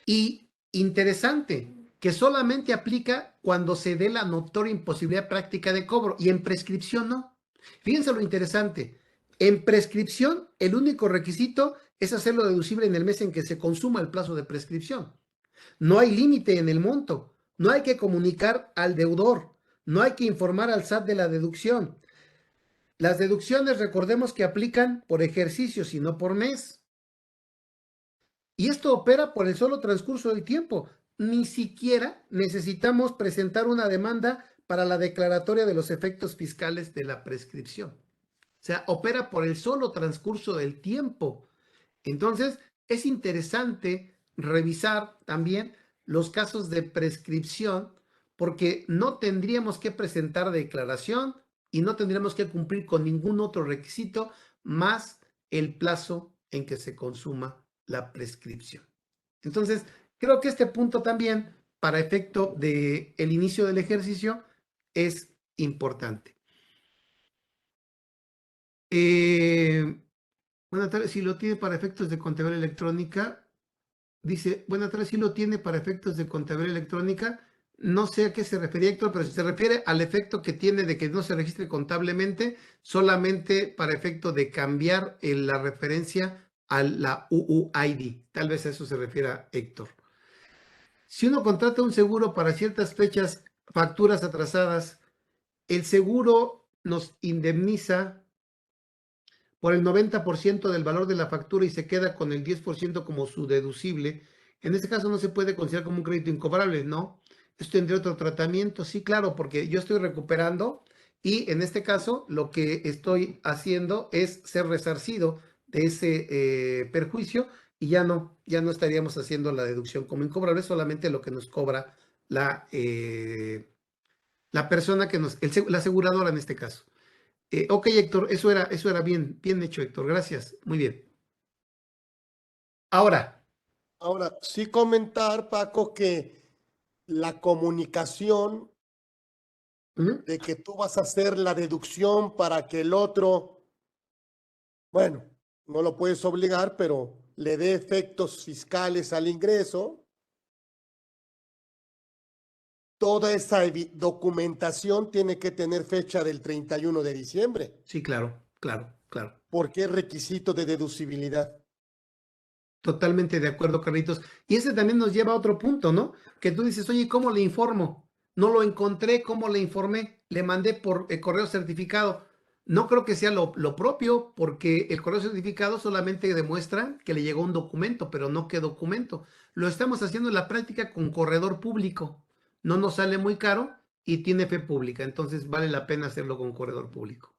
B: Y interesante, que solamente aplica cuando se dé la notoria imposibilidad práctica de cobro, y en prescripción no. Fíjense lo interesante. En prescripción, el único requisito es hacerlo deducible en el mes en que se consuma el plazo de prescripción. No hay límite en el monto. No hay que comunicar al deudor. No hay que informar al SAT de la deducción. Las deducciones, recordemos que aplican por ejercicios y no por mes. Y esto opera por el solo transcurso del tiempo. Ni siquiera necesitamos presentar una demanda para la declaratoria de los efectos fiscales de la prescripción. O sea, opera por el solo transcurso del tiempo. Entonces, es interesante revisar también los casos de prescripción, porque no tendríamos que presentar declaración y no tendríamos que cumplir con ningún otro requisito más el plazo en que se consuma la prescripción. Entonces, creo que este punto también, para efecto del inicio del ejercicio, es importante. Buenas tardes, si lo tiene para efectos de contabilidad electrónica, dice, buenas tardes, si lo tiene para efectos de contabilidad electrónica. No sé a qué se refería, Héctor, pero si se refiere al efecto que tiene de que no se registre contablemente, solamente para efecto de cambiar la referencia a la UUID. Tal vez a eso se refiera Héctor. Si uno contrata un seguro para ciertas fechas, facturas atrasadas, el seguro nos indemniza por el 90% del valor de la factura y se queda con el 10% como su deducible, en este caso no se puede considerar como un crédito incobrable, ¿no? Esto tendría otro tratamiento, sí, claro, porque yo estoy recuperando y en este caso lo que estoy haciendo es ser resarcido de ese perjuicio y ya no estaríamos haciendo la deducción como incobrable, solamente lo que nos cobra la persona que la aseguradora en este caso. Ok, Héctor, eso era bien, bien hecho, Héctor. Gracias. Muy bien. Ahora,
A: Ahora, sí comentar, Paco, que la comunicación
B: ujú,
A: de que tú vas a hacer la deducción para que el otro, bueno, no lo puedes obligar, pero le dé efectos fiscales al ingreso, toda esa documentación tiene que tener fecha del 31 de diciembre,
B: sí, claro, claro, claro.
A: porque es requisito de deducibilidad.
B: Totalmente de acuerdo, Carlitos. Y ese también nos lleva a otro punto, ¿no? Que tú dices, oye, ¿cómo le informo? No lo encontré, ¿cómo le informé? Le mandé por correo certificado. No creo que sea lo propio, porque el correo certificado solamente demuestra que le llegó un documento, pero no qué documento. Lo estamos haciendo en la práctica con corredor público. No nos sale muy caro y tiene fe pública, entonces vale la pena hacerlo con corredor público.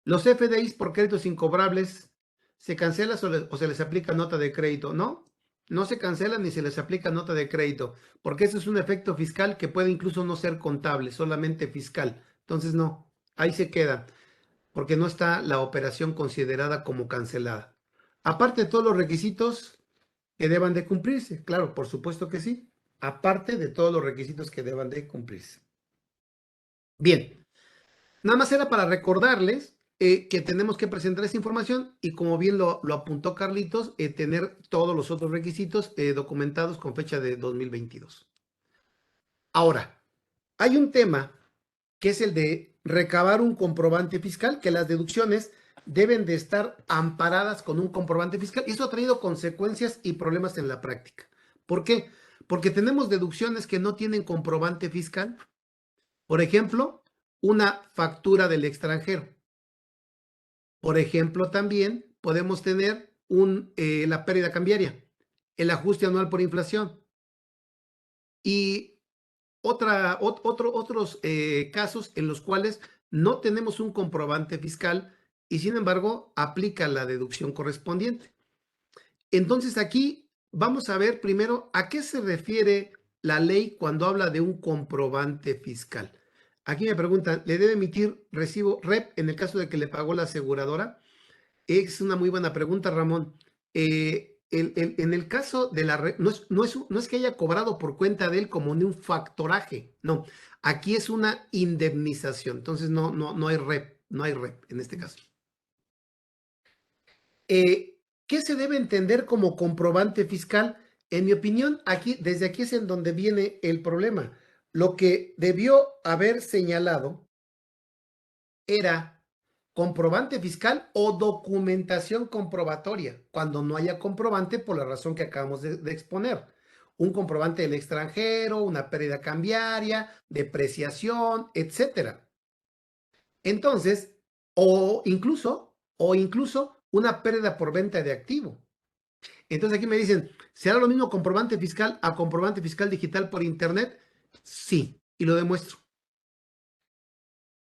B: Los FDIs por créditos incobrables, ¿se cancela o se les aplica nota de crédito? No, no se cancelan ni se les aplica nota de crédito, porque eso es un efecto fiscal que puede incluso no ser contable, solamente fiscal. Entonces, no, ahí se queda, porque no está la operación considerada como cancelada. Aparte de todos los requisitos que deban de cumplirse, claro, por supuesto que sí, aparte de todos los requisitos que deban de cumplirse. Bien, nada más era para recordarles que tenemos que presentar esa información y como bien lo apuntó Carlitos, tener todos los otros requisitos documentados con fecha de 2022. Ahora, hay un tema que es el de recabar un comprobante fiscal, que las deducciones deben de estar amparadas con un comprobante fiscal y eso ha traído consecuencias y problemas en la práctica. ¿Por qué? Porque tenemos deducciones que no tienen comprobante fiscal. Por ejemplo, una factura del extranjero. Por ejemplo, también podemos tener la pérdida cambiaria, el ajuste anual por inflación y otros casos en los cuales no tenemos un comprobante fiscal y sin embargo aplica la deducción correspondiente. Entonces aquí vamos a ver primero a qué se refiere la ley cuando habla de un comprobante fiscal. Aquí me preguntan, ¿le debe emitir recibo REP en el caso de que le pagó la aseguradora? Es una muy buena pregunta, Ramón. En el caso de la red, no es que haya cobrado por cuenta de él como de un factoraje, no. Aquí es una indemnización, entonces no hay rep, no hay rep en este caso. ¿Qué se debe entender como comprobante fiscal? En mi opinión, desde aquí es en donde viene el problema. Lo que debió haber señalado era comprobante fiscal o documentación comprobatoria, cuando no haya comprobante por la razón que acabamos de exponer. Un comprobante del extranjero, una pérdida cambiaria, depreciación, etcétera. Entonces, o incluso una pérdida por venta de activo. Entonces aquí me dicen, ¿será lo mismo comprobante fiscal a comprobante fiscal digital por internet? Sí, y lo demuestro.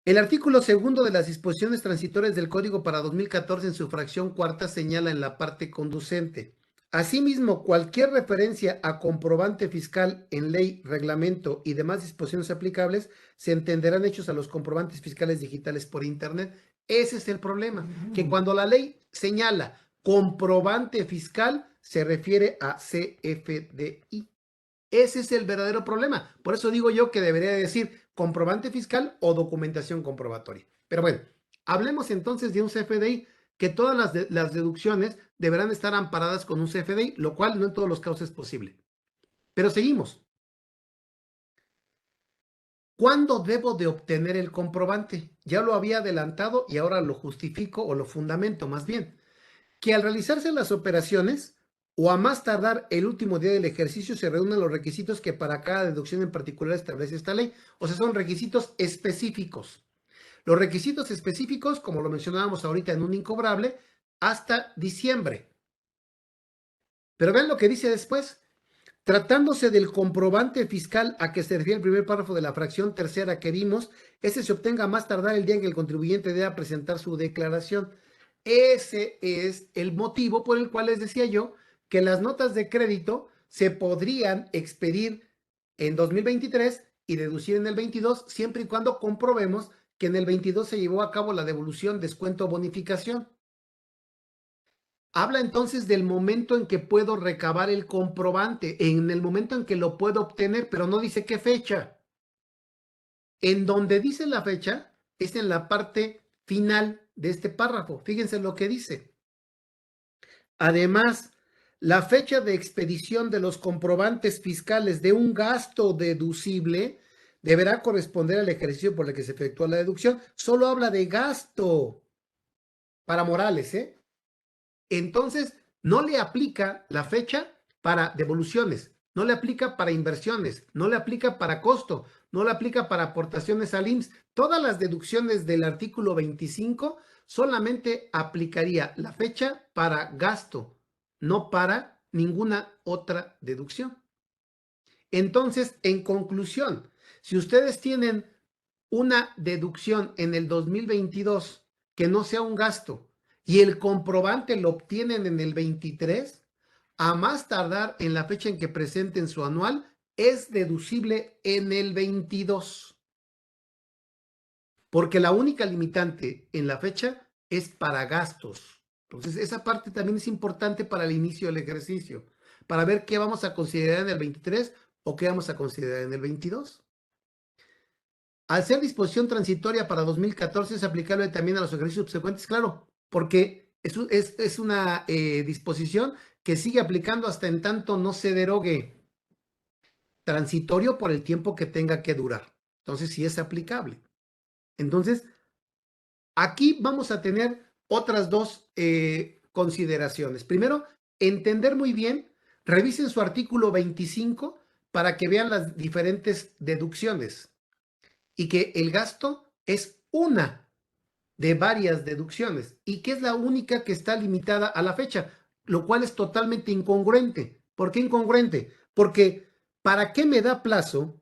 B: El artículo segundo de las disposiciones transitorias del Código para 2014 en su fracción cuarta señala en la parte conducente. Asimismo, cualquier referencia a comprobante fiscal en ley, reglamento y demás disposiciones aplicables se entenderán hechos a los comprobantes fiscales digitales por Internet. Ese es el problema, que cuando la ley señala comprobante fiscal se refiere a CFDI. Ese es el verdadero problema. Por eso digo yo que debería decir comprobante fiscal o documentación comprobatoria. Pero bueno, hablemos entonces de un CFDI, que todas las deducciones deberán estar amparadas con un CFDI, lo cual no en todos los casos es posible. Pero seguimos. ¿Cuándo debo de obtener el comprobante? Ya lo había adelantado y ahora lo justifico o lo fundamento más bien. Que al realizarse las operaciones, o a más tardar el último día del ejercicio se reúnen los requisitos que para cada deducción en particular establece esta ley. O sea, son requisitos específicos. Los requisitos específicos, como lo mencionábamos ahorita en un incobrable, hasta diciembre. Pero vean lo que dice después. Tratándose del comprobante fiscal a que se refiere el primer párrafo de la fracción tercera que vimos, ese se obtenga a más tardar el día en que el contribuyente deba presentar su declaración. Ese es el motivo por el cual les decía yo que las notas de crédito se podrían expedir en 2023 y deducir en el 22, siempre y cuando comprobemos que en el 22 se llevó a cabo la devolución, descuento o bonificación. Habla entonces del momento en que puedo recabar el comprobante, en el momento en que lo puedo obtener, pero no dice qué fecha. En donde dice la fecha es en la parte final de este párrafo. Fíjense lo que dice. Además, la fecha de expedición de los comprobantes fiscales de un gasto deducible deberá corresponder al ejercicio por el que se efectúa la deducción. Solo habla de gasto para morales, ¿eh? Entonces, no le aplica la fecha para devoluciones, no le aplica para inversiones, no le aplica para costo, no le aplica para aportaciones al IMSS. Todas las deducciones del artículo 25 solamente aplicaría la fecha para gasto, no para ninguna otra deducción. Entonces, en conclusión, si ustedes tienen una deducción en el 2022 que no sea un gasto y el comprobante lo obtienen en el 23, a más tardar en la fecha en que presenten su anual, es deducible en el 22. Porque la única limitante en la fecha es para gastos. Entonces, esa parte también es importante para el inicio del ejercicio, para ver qué vamos a considerar en el 23 o qué vamos a considerar en el 22. Al ser disposición transitoria para 2014, es aplicable también a los ejercicios subsecuentes, claro, porque es una disposición que sigue aplicando hasta en tanto no se derogue. Transitorio por el tiempo que tenga que durar. Entonces, sí es aplicable. Entonces, aquí vamos a tener otras dos consideraciones. Primero, entender muy bien, revisen su artículo 25 para que vean las diferentes deducciones y que el gasto es una de varias deducciones y que es la única que está limitada a la fecha, lo cual es totalmente incongruente. ¿Por qué incongruente? Porque ¿para qué me da plazo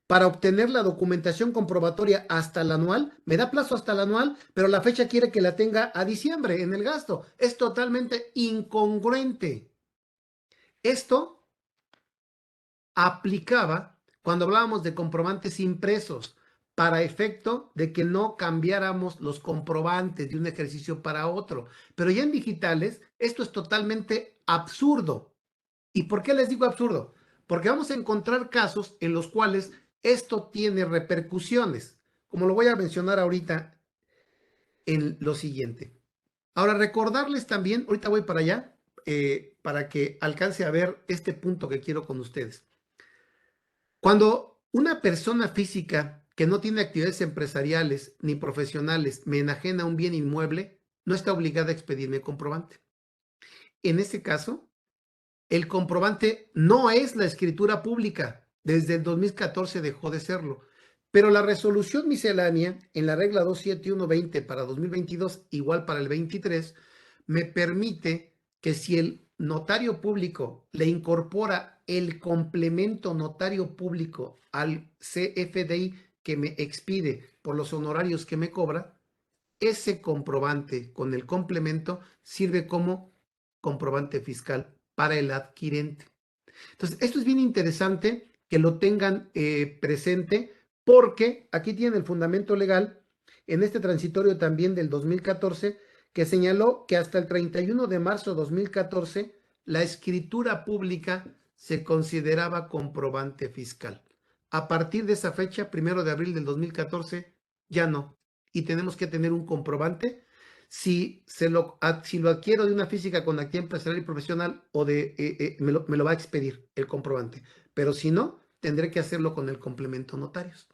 B: para obtener la documentación comprobatoria hasta el anual? Me da plazo hasta el anual, pero la fecha quiere que la tenga a diciembre en el gasto. Es totalmente incongruente. Esto aplicaba cuando hablábamos de comprobantes impresos para efecto de que no cambiáramos los comprobantes de un ejercicio para otro. Pero ya en digitales, esto es totalmente absurdo. ¿Y por qué les digo absurdo? Porque vamos a encontrar casos en los cuales esto tiene repercusiones, como lo voy a mencionar ahorita en lo siguiente. Ahora, recordarles también, ahorita voy para allá, para que alcance a ver este punto que quiero con ustedes. Cuando una persona física que no tiene actividades empresariales ni profesionales me enajena un bien inmueble, no está obligada a expedirme comprobante. En este caso, el comprobante no es la escritura pública. Desde el 2014 dejó de serlo. Pero la resolución miscelánea en la regla 27120 para 2022, igual para el 23, me permite que si el notario público le incorpora el complemento notario público al CFDI que me expide por los honorarios que me cobra, ese comprobante con el complemento sirve como comprobante fiscal para el adquirente. Entonces, esto es bien interesante que lo tengan presente porque aquí tienen el fundamento legal en este transitorio también del 2014 que señaló que hasta el 31 de marzo de 2014 la escritura pública se consideraba comprobante fiscal. A partir de esa fecha, 1 de abril del 2014, ya no. Y tenemos que tener un comprobante si lo adquiero de una física con actividad empresarial y profesional o me lo va a expedir el comprobante. Pero si no, tendré que hacerlo con el complemento notarios.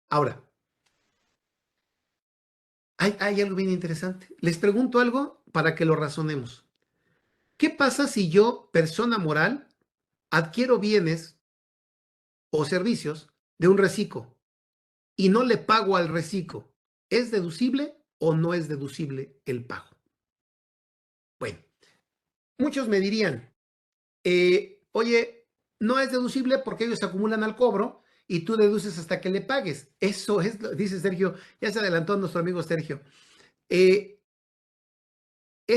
B: Ahora, hay algo bien interesante. Les pregunto algo para que lo razonemos. ¿Qué pasa si yo, persona moral, adquiero bienes o servicios de un reciclo y no le pago al reciclo? ¿Es deducible o no es deducible el pago? Bueno, muchos me dirían, oye, no es deducible porque ellos acumulan al cobro y tú deduces hasta que le pagues. Eso es, dice Sergio, ya se adelantó nuestro amigo Sergio. Es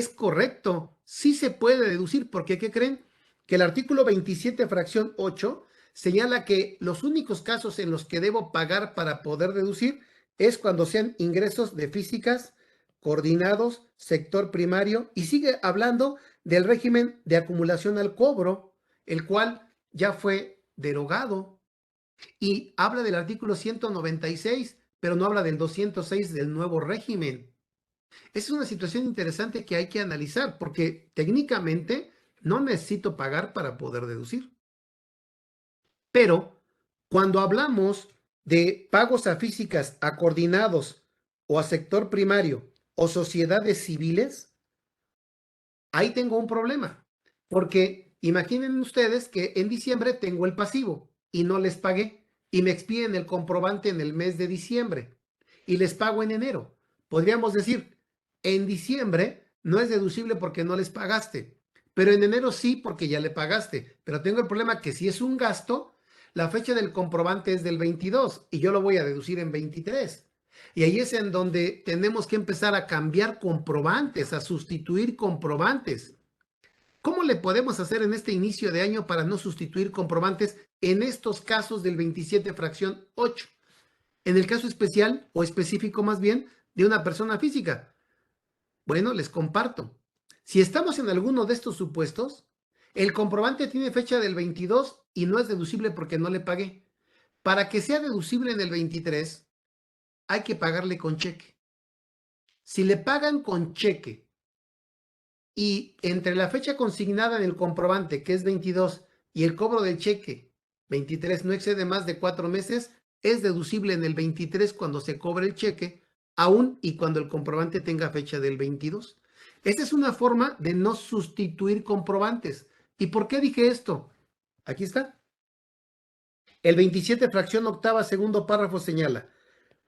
B: correcto, sí se puede deducir, porque ¿qué creen? Que el artículo 27, fracción 8, señala que los únicos casos en los que debo pagar para poder deducir es cuando sean ingresos de físicas, coordinados, sector primario, y sigue hablando del régimen de acumulación al cobro, el cual ya fue derogado, y habla del artículo 196, pero no habla del 206 del nuevo régimen. Es una situación interesante que hay que analizar porque técnicamente no necesito pagar para poder deducir. Pero cuando hablamos de pagos a físicas, a coordinados o a sector primario o sociedades civiles, ahí tengo un problema. Porque imaginen ustedes que en diciembre tengo el pasivo y no les pagué y me expiden el comprobante en el mes de diciembre y les pago en enero. Podríamos decir, en diciembre no es deducible porque no les pagaste, pero en enero sí porque ya le pagaste. Pero tengo el problema que si es un gasto, la fecha del comprobante es del 22 y yo lo voy a deducir en 23. Y ahí es en donde tenemos que empezar a cambiar comprobantes, a sustituir comprobantes. ¿Cómo le podemos hacer en este inicio de año para no sustituir comprobantes en estos casos del 27 fracción 8? En el caso especial o específico más bien de una persona física. Bueno, les comparto. Si estamos en alguno de estos supuestos, el comprobante tiene fecha del 22 y no es deducible porque no le pagué. Para que sea deducible en el 23, hay que pagarle con cheque. Si le pagan con cheque y entre la fecha consignada en el comprobante, que es 22, y el cobro del cheque, 23, no excede más de 4 meses, es deducible en el 23 cuando se cobre el cheque, aún y cuando el comprobante tenga fecha del 22. Esa es una forma de no sustituir comprobantes. ¿Y por qué dije esto? Aquí está. El 27, fracción octava, segundo párrafo señala,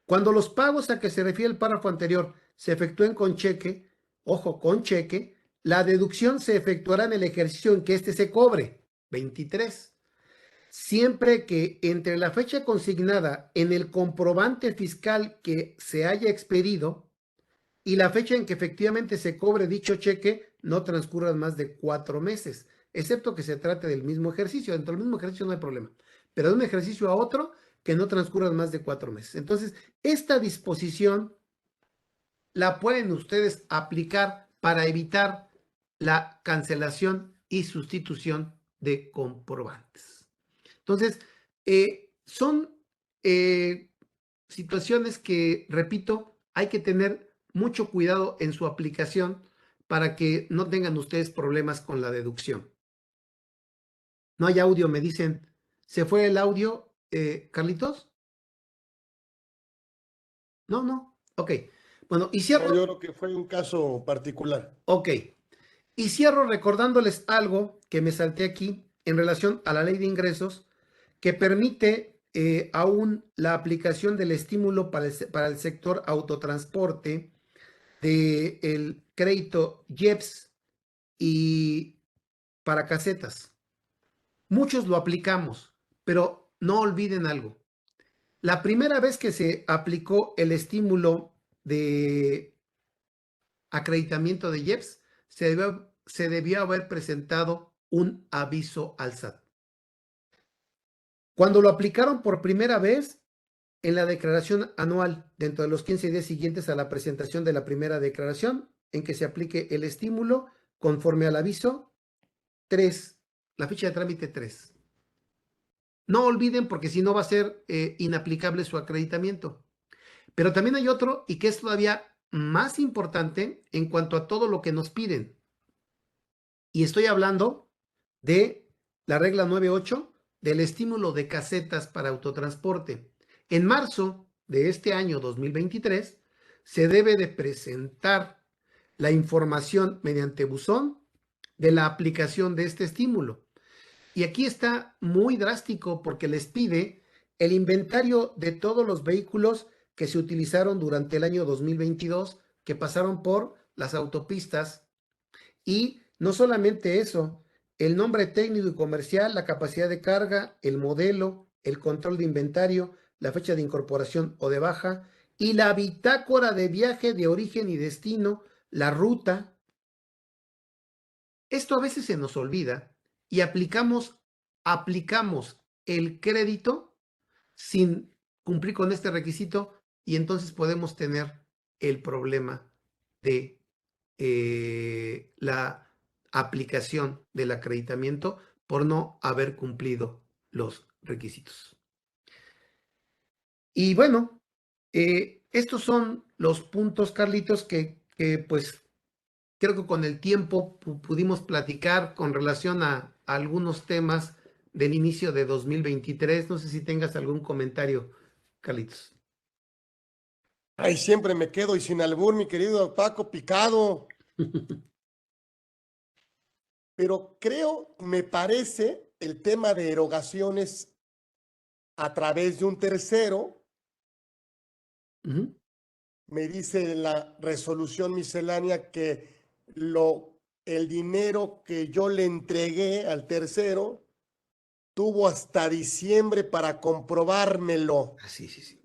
B: cuando los pagos a que se refiere el párrafo anterior se efectúen con cheque, ojo, con cheque, la deducción se efectuará en el ejercicio en que éste se cobre, 23, siempre que entre la fecha consignada en el comprobante fiscal que se haya expedido y la fecha en que efectivamente se cobre dicho cheque no transcurran más de 4 meses, excepto que se trate del mismo ejercicio. Dentro del mismo ejercicio no hay problema, pero de un ejercicio a otro que no transcurran más de 4 meses. Entonces, esta disposición la pueden ustedes aplicar para evitar la cancelación y sustitución de comprobantes. Entonces, son situaciones que, repito, hay que tener mucho cuidado en su aplicación para que no tengan ustedes problemas con la deducción. No hay audio, me dicen. ¿Se fue el audio, Carlitos? No, no. Ok. Bueno, y
A: No,
B: cierro.
A: yo creo que fue un caso particular.
B: Ok. Y cierro recordándoles algo que me salté aquí en relación a la ley de ingresos que permite aún la aplicación del estímulo para el sector autotransporte del crédito IEPS y para casetas. Muchos lo aplicamos, pero no olviden algo. La primera vez que se aplicó el estímulo de acreditamiento de IEPS, se debió haber presentado un aviso al SAT. Cuando lo aplicaron por primera vez, en la declaración anual, dentro de los 15 días siguientes a la presentación de la primera declaración, en que se aplique el estímulo conforme al aviso 3, la ficha de trámite 3. No olviden porque si no va a ser inaplicable su acreditamiento. Pero también hay otro y que es todavía más importante en cuanto a todo lo que nos piden. Y estoy hablando de la regla 9.8 del estímulo de casetas para autotransporte. En marzo de este año 2023 se debe de presentar la información mediante buzón de la aplicación de este estímulo. Y aquí está muy drástico porque les pide el inventario de todos los vehículos que se utilizaron durante el año 2022, que pasaron por las autopistas. Y no solamente eso, el nombre técnico y comercial, la capacidad de carga, el modelo, el control de inventario, la fecha de incorporación o de baja y la bitácora de viaje de origen y destino, la ruta. Esto a veces se nos olvida y aplicamos el crédito sin cumplir con este requisito y entonces podemos tener el problema de la aplicación del acreditamiento por no haber cumplido los requisitos. Y bueno, estos son los puntos, Carlitos, que pues creo que con el tiempo pudimos platicar con relación a algunos temas del inicio de 2023. No sé si tengas algún comentario, Carlitos.
A: Ay, siempre me quedo y sin albur, mi querido Paco, picado. Pero creo, me parece, el tema de erogaciones a través de un tercero,
B: Ujú.
A: me dice la resolución miscelánea que el dinero que yo le entregué al tercero tuvo hasta diciembre para comprobármelo.
B: Ah, sí, sí, sí.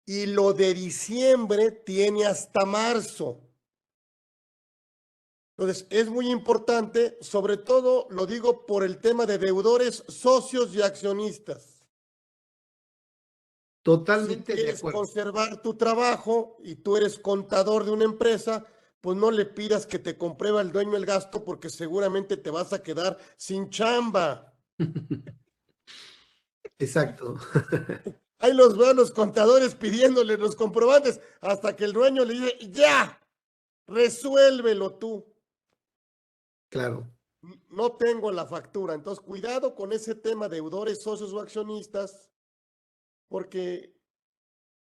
A: Y lo de diciembre tiene hasta marzo. Entonces, es muy importante, sobre todo lo digo por el tema de deudores, socios y accionistas. Si
B: Totalmente de
A: quieres
B: acuerdo.
A: conservar tu trabajo y tú eres contador de una empresa, pues no le pidas que te comprueba el dueño el gasto porque seguramente te vas a quedar sin chamba.
B: Exacto.
A: Ahí los veo a los contadores pidiéndole los comprobantes hasta que el dueño le dice, ya, resuélvelo tú.
B: Claro.
A: No tengo la factura. Entonces, cuidado con ese tema de deudores, socios o accionistas, porque,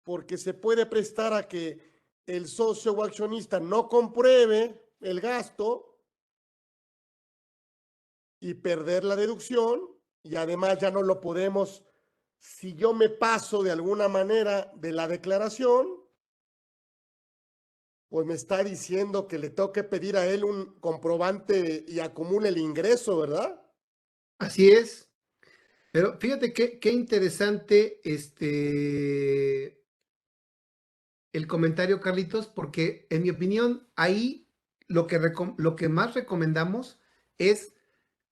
A: porque se puede prestar a que el socio o accionista no compruebe el gasto y perder la deducción, y además ya no lo podemos, si yo me paso de alguna manera de la declaración, pues me está diciendo que le tengo que pedir a él un comprobante y acumule el ingreso, ¿verdad?
B: Así es. Pero fíjate qué interesante el comentario, Carlitos, porque en mi opinión, ahí lo que más recomendamos es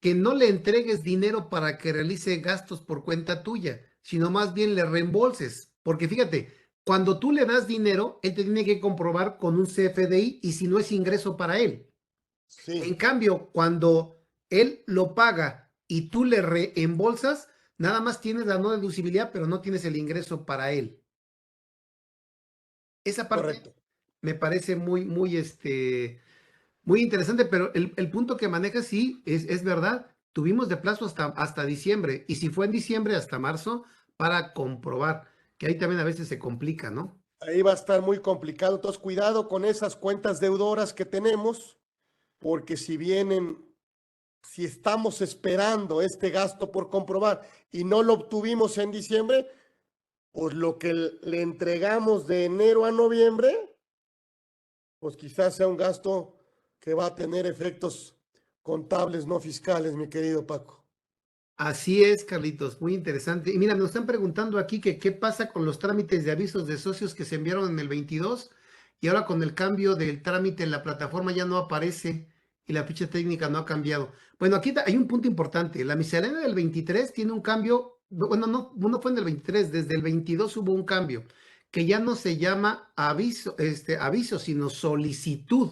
B: que no le entregues dinero para que realice gastos por cuenta tuya, sino más bien le reembolses. Porque fíjate, cuando tú le das dinero, él te tiene que comprobar con un CFDI y si no es ingreso para él. En
A: Sí,
B: cambio, cuando él lo paga y tú le reembolsas, nada más tienes la no deducibilidad, pero no tienes el ingreso para él. Esa parte
A: correcto.
B: me parece muy interesante, pero el punto que manejas sí es verdad. Tuvimos de plazo hasta diciembre, y si fue en diciembre hasta marzo para comprobar, que ahí también a veces se complica, ¿no?
A: Ahí va a estar muy complicado. Entonces, cuidado con esas cuentas deudoras que tenemos, porque si vienen, si estamos esperando este gasto por comprobar y no lo obtuvimos en diciembre, pues lo que le entregamos de enero a noviembre, pues quizás sea un gasto que va a tener efectos contables, no fiscales, mi querido Paco.
B: Así es, Carlitos, muy interesante. Y mira, nos están preguntando aquí que qué pasa con los trámites de avisos de socios que se enviaron en el 22 y ahora con el cambio del trámite en la plataforma ya no aparece y la ficha técnica no ha cambiado. Bueno, aquí hay un punto importante. La miscelánea del 23 tiene un cambio, bueno, no fue en el 23, desde el 22 hubo un cambio que ya no se llama aviso, sino solicitud.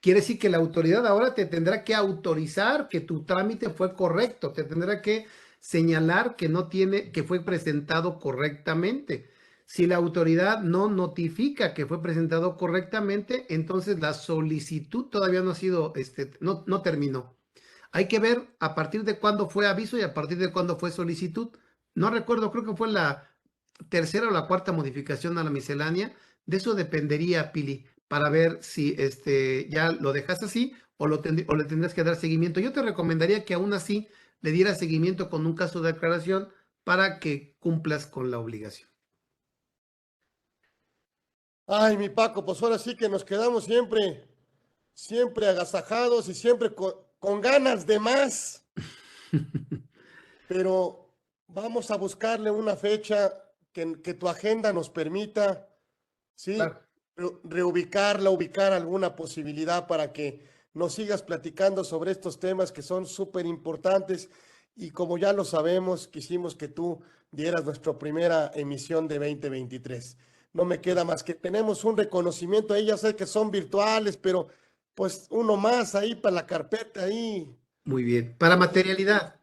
B: Quiere decir que la autoridad ahora te tendrá que autorizar que tu trámite fue correcto, te tendrá que señalar que no tiene, que fue presentado correctamente. Si la autoridad no notifica que fue presentado correctamente, entonces la solicitud todavía no ha sido, no terminó. Hay que ver a partir de cuándo fue aviso y a partir de cuándo fue solicitud. No recuerdo, creo que fue la tercera o la cuarta modificación a la miscelánea. De eso dependería, Pili, para ver si ya lo dejas así o o le tendrás que dar seguimiento. Yo te recomendaría que aún así le dieras seguimiento con un caso de aclaración para que cumplas con la obligación.
A: Ay, mi Paco, pues ahora sí que nos quedamos siempre agasajados y siempre con ganas de más, pero vamos a buscarle una fecha que tu agenda nos permita, ¿sí?
B: Claro.
A: Reubicarla, ubicar alguna posibilidad para que nos sigas platicando sobre estos temas que son súper importantes y como ya lo sabemos, quisimos que tú dieras nuestra primera emisión de 2023. No me queda más que tenemos un reconocimiento ahí, ya sé que son virtuales, pero pues uno más ahí para la carpeta ahí,
B: Muy bien. Para materialidad.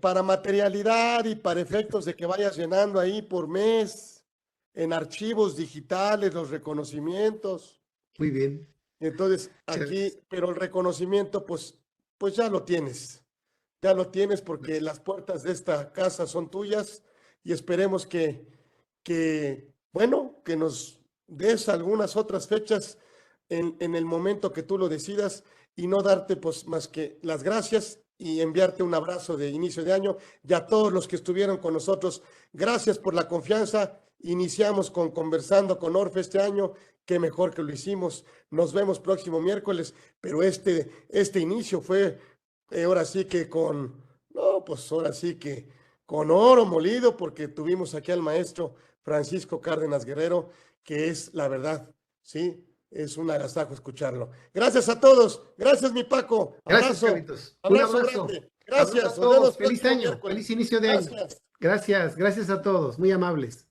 A: para materialidad y para efectos de que vayas llenando ahí por mes en archivos digitales los reconocimientos.
B: Muy bien.
A: Entonces,
B: Muchas
A: aquí,
B: gracias.
A: pero el reconocimiento, pues ya lo tienes porque las puertas de esta casa son tuyas y esperemos bueno, que nos des algunas otras fechas en el momento que tú lo decidas y no darte pues más que las gracias y enviarte un abrazo de inicio de año y a todos los que estuvieron con nosotros. Gracias por la confianza. Iniciamos con Conversando con Orfe este año. Qué mejor que lo hicimos. Nos vemos próximo miércoles, pero este inicio fue ahora sí que no, pues ahora sí que con oro molido, porque tuvimos aquí al maestro Francisco Cárdenas Guerrero, que es la verdad, ¿sí? Es un agasajo escucharlo. Gracias a todos. Gracias, mi Paco.
B: Gracias,
A: Abrazo.
B: Carlitos. Un
A: Abrazo
B: abrazo.
A: grande.
B: Abrazo a
A: Gracias. Nos vemos
B: todos. Feliz
A: próximo
B: año.
A: miércoles.
B: Feliz inicio de año.
A: Gracias.
B: Gracias. Gracias a todos. Muy amables.